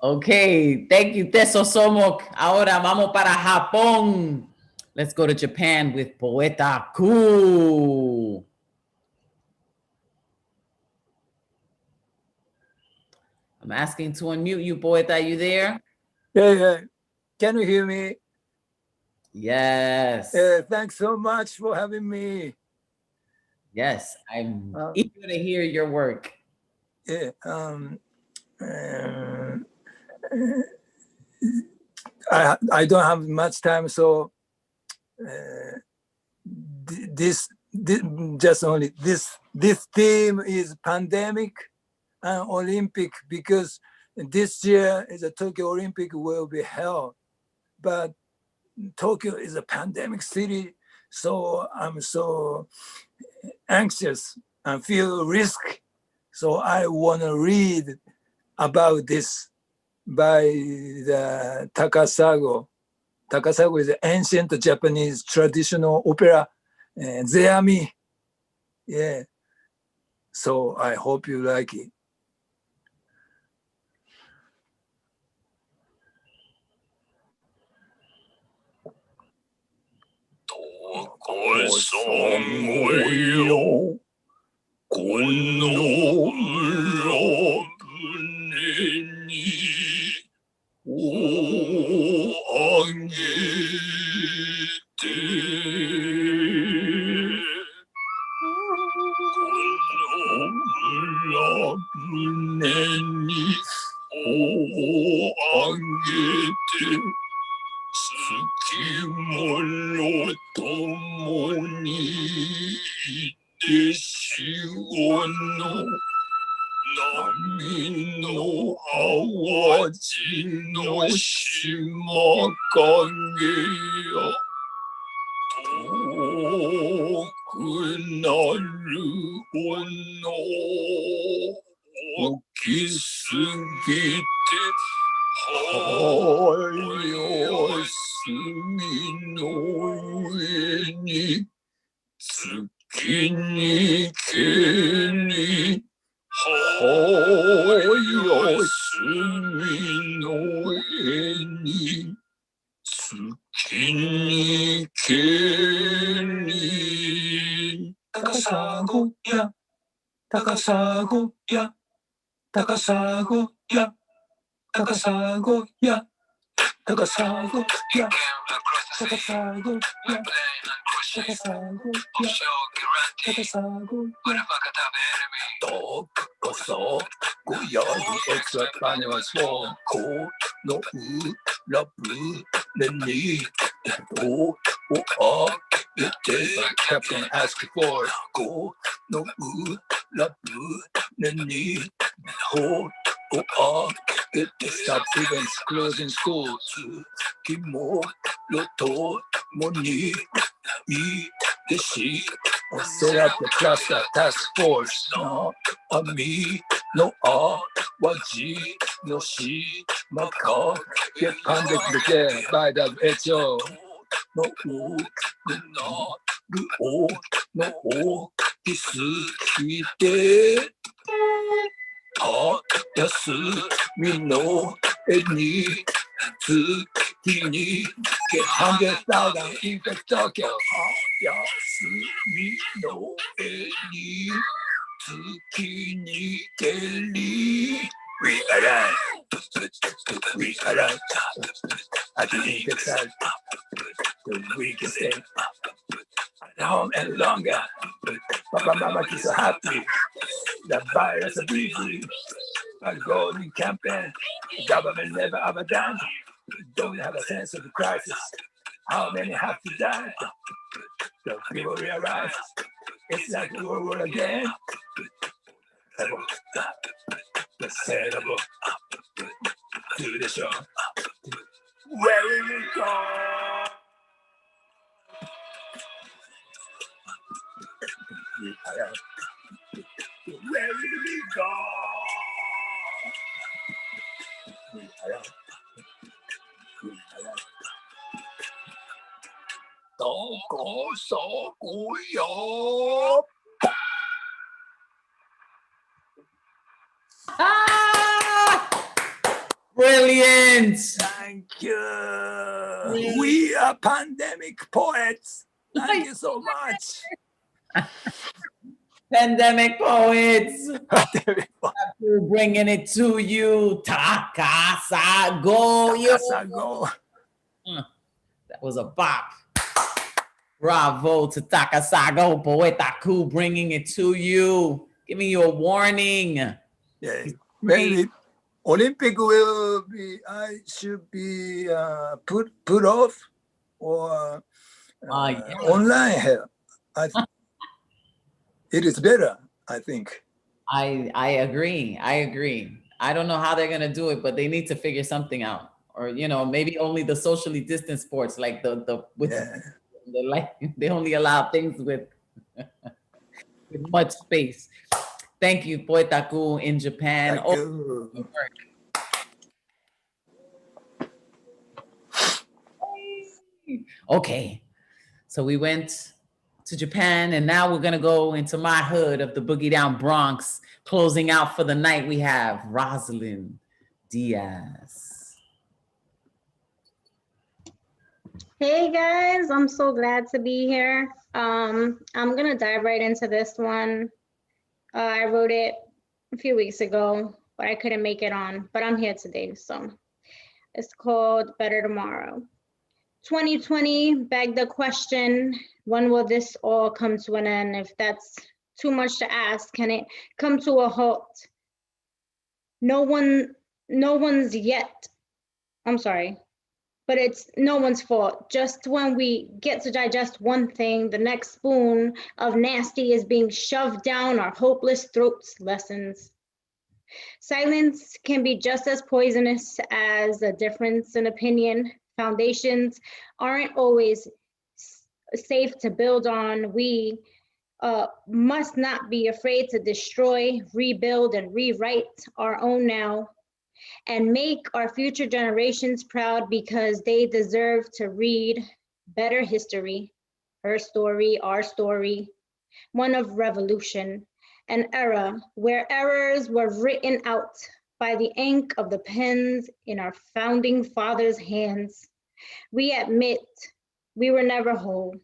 Okay, thank you, Teso Somok. Ahora vamos para Japón. Let's go to Japan with Poeta Ku. I'm asking to unmute you, Poeta. Are you there? Yeah. Can you hear me? Yes. Thanks so much for having me. Yes, I'm eager to hear your work. Yeah. I don't have much time, so this theme is pandemic and Olympic, because this year is a Tokyo Olympic will be held, but Tokyo is a pandemic city, so I'm so anxious and feel risk. So I want to read about this by the Takasago. Takasago is an ancient Japanese traditional opera, Zeami. Yeah. So I hope you like it. わちの島影よ遠くなる炎大きすぎてはよ隅の上に月にけりはよ隅の上に月にけり高砂や高砂や高砂や高砂や高砂や高砂や高砂や高砂やどこそごやりエクサパネはそうこの裏ぶれにどうあげてキャプテン ask for この裏ぶれにどうあげて stop events closing schools 月もよともにいいでし set up the cluster task force の網のあわじのしまか get convict the by the HO のうなるおのおきすぎてたやすみのえに月に get 100,000 infect Tokyo やすみのえに月にけり We arrive at the infect site the weakest thing at home and longer Papa Mama is so happy the virus is breathing a golden campaign the government never ever done don't have a sense of the crisis how many have to die the people realize it's like the world again the terrible to the show where will we go where will we go どこそこよ Brilliant. Thank you. We are pandemic poets. Thank you so much. Pandemic poets. We're bringing it to you. Takasago. Takasago. That was a bop. Bravo to Takasago Poetaku, bringing it to you, giving you a warning. Yeah, maybe Olympic will be. I should be put off or online here. It is better, I think. I agree. I don't know how they're gonna do it, but they need to figure something out. Or maybe only the socially distant sports, like they only allow things with much space. Thank you, Poetaku in Japan. Thank you. Okay, so we went to Japan, and now we're gonna go into my hood of the Boogie Down Bronx. Closing out for the night, we have Rosalind Diaz. Hey guys, I'm so glad to be here. I'm gonna dive right into this one. I wrote it a few weeks ago, but I couldn't make it on, but I'm here today, so. It's called Better Tomorrow. 2020 begged the question, when will this all come to an end? If that's too much to ask, can it come to a halt? No one's yet, I'm sorry, but it's no one's fault. Just when we get to digest one thing, the next spoon of nasty is being shoved down our hopeless throats lessons. Silence can be just as poisonous as a difference in opinion. Foundations aren't always safe to build on. We must not be afraid to destroy, rebuild, and rewrite our own now and make our future generations proud because they deserve to read better history, her story, our story, one of revolution, an era where errors were written out by the ink of the pens in our founding fathers' hands. We admit we were never whole,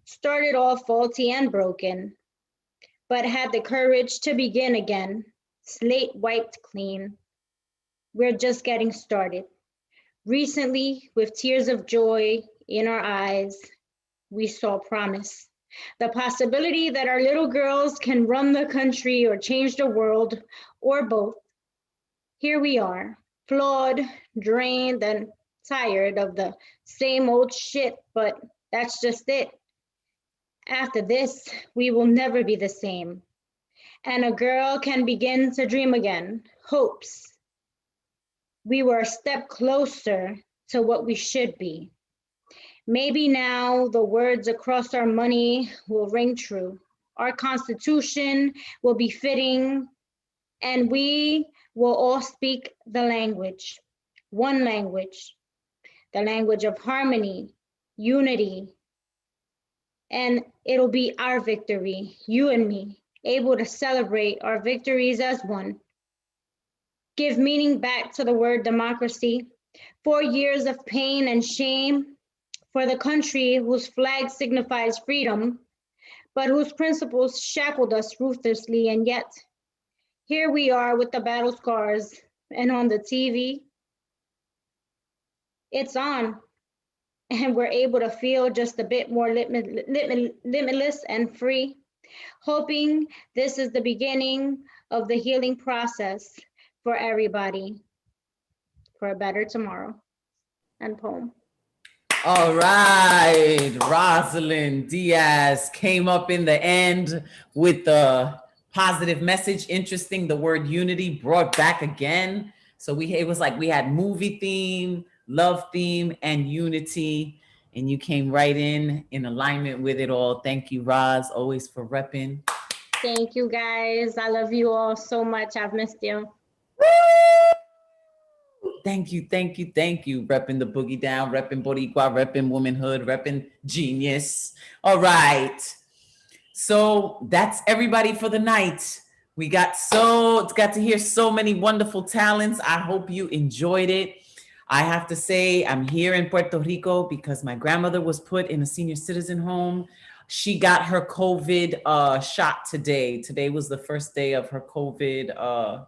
started off faulty and broken, but had the courage to begin again, slate wiped clean. We're just getting started. Recently, with tears of joy in our eyes, we saw promise. The possibility that our little girls can run the country or change the world, or both. Here we are, flawed, drained, and tired of the same old shit, but that's just it. After this, we will never be the same. And a girl can begin to dream again, hopes. We were a step closer to what we should be. Maybe now the words across our money will ring true. Our Constitution will be fitting, and we will all speak the language, one language, the language of harmony, unity, and it'll be our victory, you and me, able to celebrate our victories as one. Give meaning back to the word democracy. 4 years of pain and shame for the country whose flag signifies freedom, but whose principles shackled us ruthlessly. And yet, here we are with the battle scars, and on the TV, it's on. And we're able to feel just a bit more limitless and free, hoping this is the beginning of the healing process for everybody, for a better tomorrow. And poem. All right, Rosalind Diaz came up in the end with the positive message. Interesting, the word unity brought back again. So it was like we had movie theme, love theme, and unity. And you came right in alignment with it all. Thank you, Roz, always for repping. Thank you, guys. I love you all so much. I've missed you. Thank you, thank you, thank you. Repping the boogie down, repping Boricua, repping womanhood, repping genius. All right. So that's everybody for the night. We got to hear so many wonderful talents. I hope you enjoyed it. I have to say, I'm here in Puerto Rico because my grandmother was put in a senior citizen home. She got her COVID shot today. Today was the first day of her COVID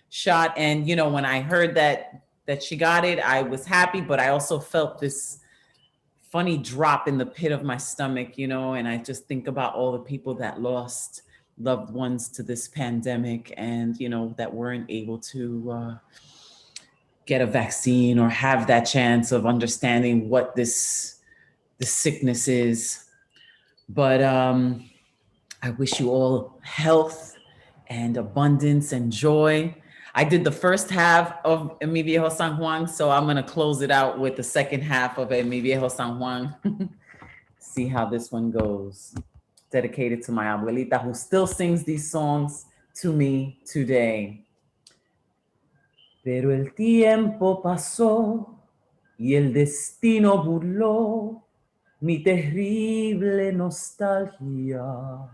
shot. And, you know, when I heard that she got it, I was happy, but I also felt this funny drop in the pit of my stomach, you know, and I just think about all the people that lost loved ones to this pandemic and, you know, that weren't able to get a vaccine or have that chance of understanding what the sickness is. But I wish you all health and abundance and joy. I did the first half of Mi Viejo San Juan, so I'm gonna close it out with the second half of Mi Viejo San Juan. See how this one goes. Dedicated to my abuelita who still sings these songs to me today. Pero el tiempo pasó y el destino burló mi terrible nostalgia.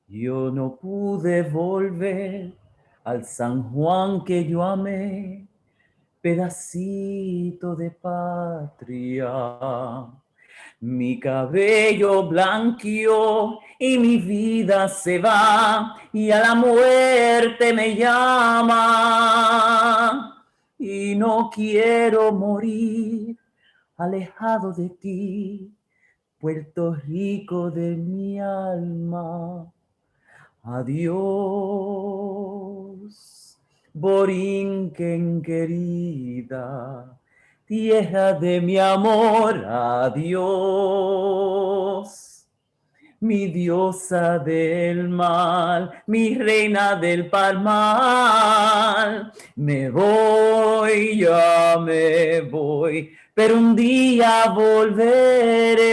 Yo no pude volver al San Juan que yo amé, pedacito de patria. Mi cabello blanqueó y mi vida se va y a la muerte me llama. Y no quiero morir alejado de ti, Puerto Rico de mi alma. Adiós, Borinquen querida, tierra de mi amor, adiós. mi diosa del mal, mi reina del palmar. Me voy, ya me voy, pero un día volveré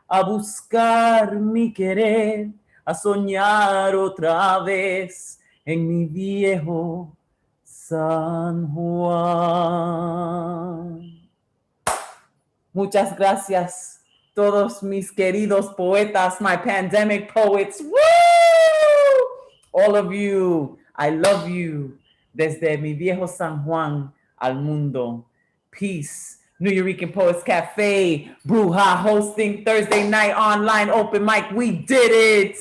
a buscar mi querer, a soñar otra vez en mi viejo San Juan. Muchas gracias, todos mis queridos poetas, my pandemic poets. Woo! All of you, I love you. Desde mi viejo San Juan al mundo. Peace. New Eurekan Poets Cafe, Bruja hosting Thursday night online open mic. We did it.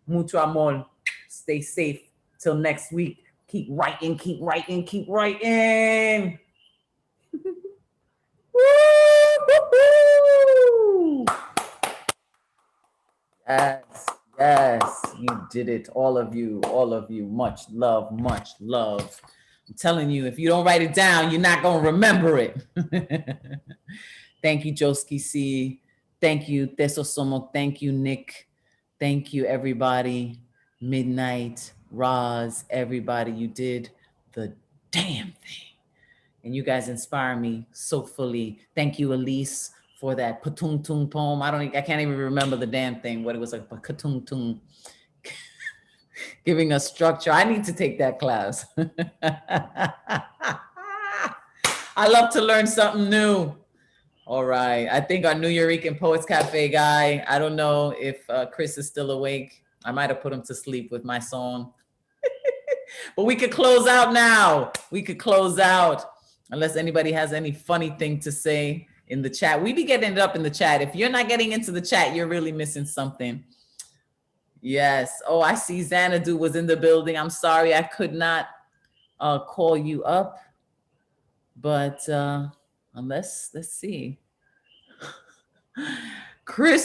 Mucho amor. Stay safe. Till next week. Keep writing, keep writing, keep writing. Woo! Yes, yes, you did it. All of you, all of you. Much love, much love. I'm telling you, if you don't write it down, you're not going to remember it. Thank you, Joski C. Thank you, Teso Somo. Thank you, Nick. Thank you, everybody. Midnight, Roz, everybody. You did the damn thing. And you guys inspire me so fully. Thank you, Elise, for that patung tung poem. I can't even remember the damn thing, what it was like, patung tung. Giving us structure. I need to take that class. I love to learn something new. All right. I think our New Eurekan Poets Cafe guy, I don't know if Chris is still awake. I might have put him to sleep with my song. But we could close out now. We could close out unless anybody has any funny thing to say in the chat. We be getting it up in the chat. If you're not getting into the chat, you're really missing something. Yes. Oh, I see Xanadu was in the building. I'm sorry I could not call you up. But unless, let's see. Chris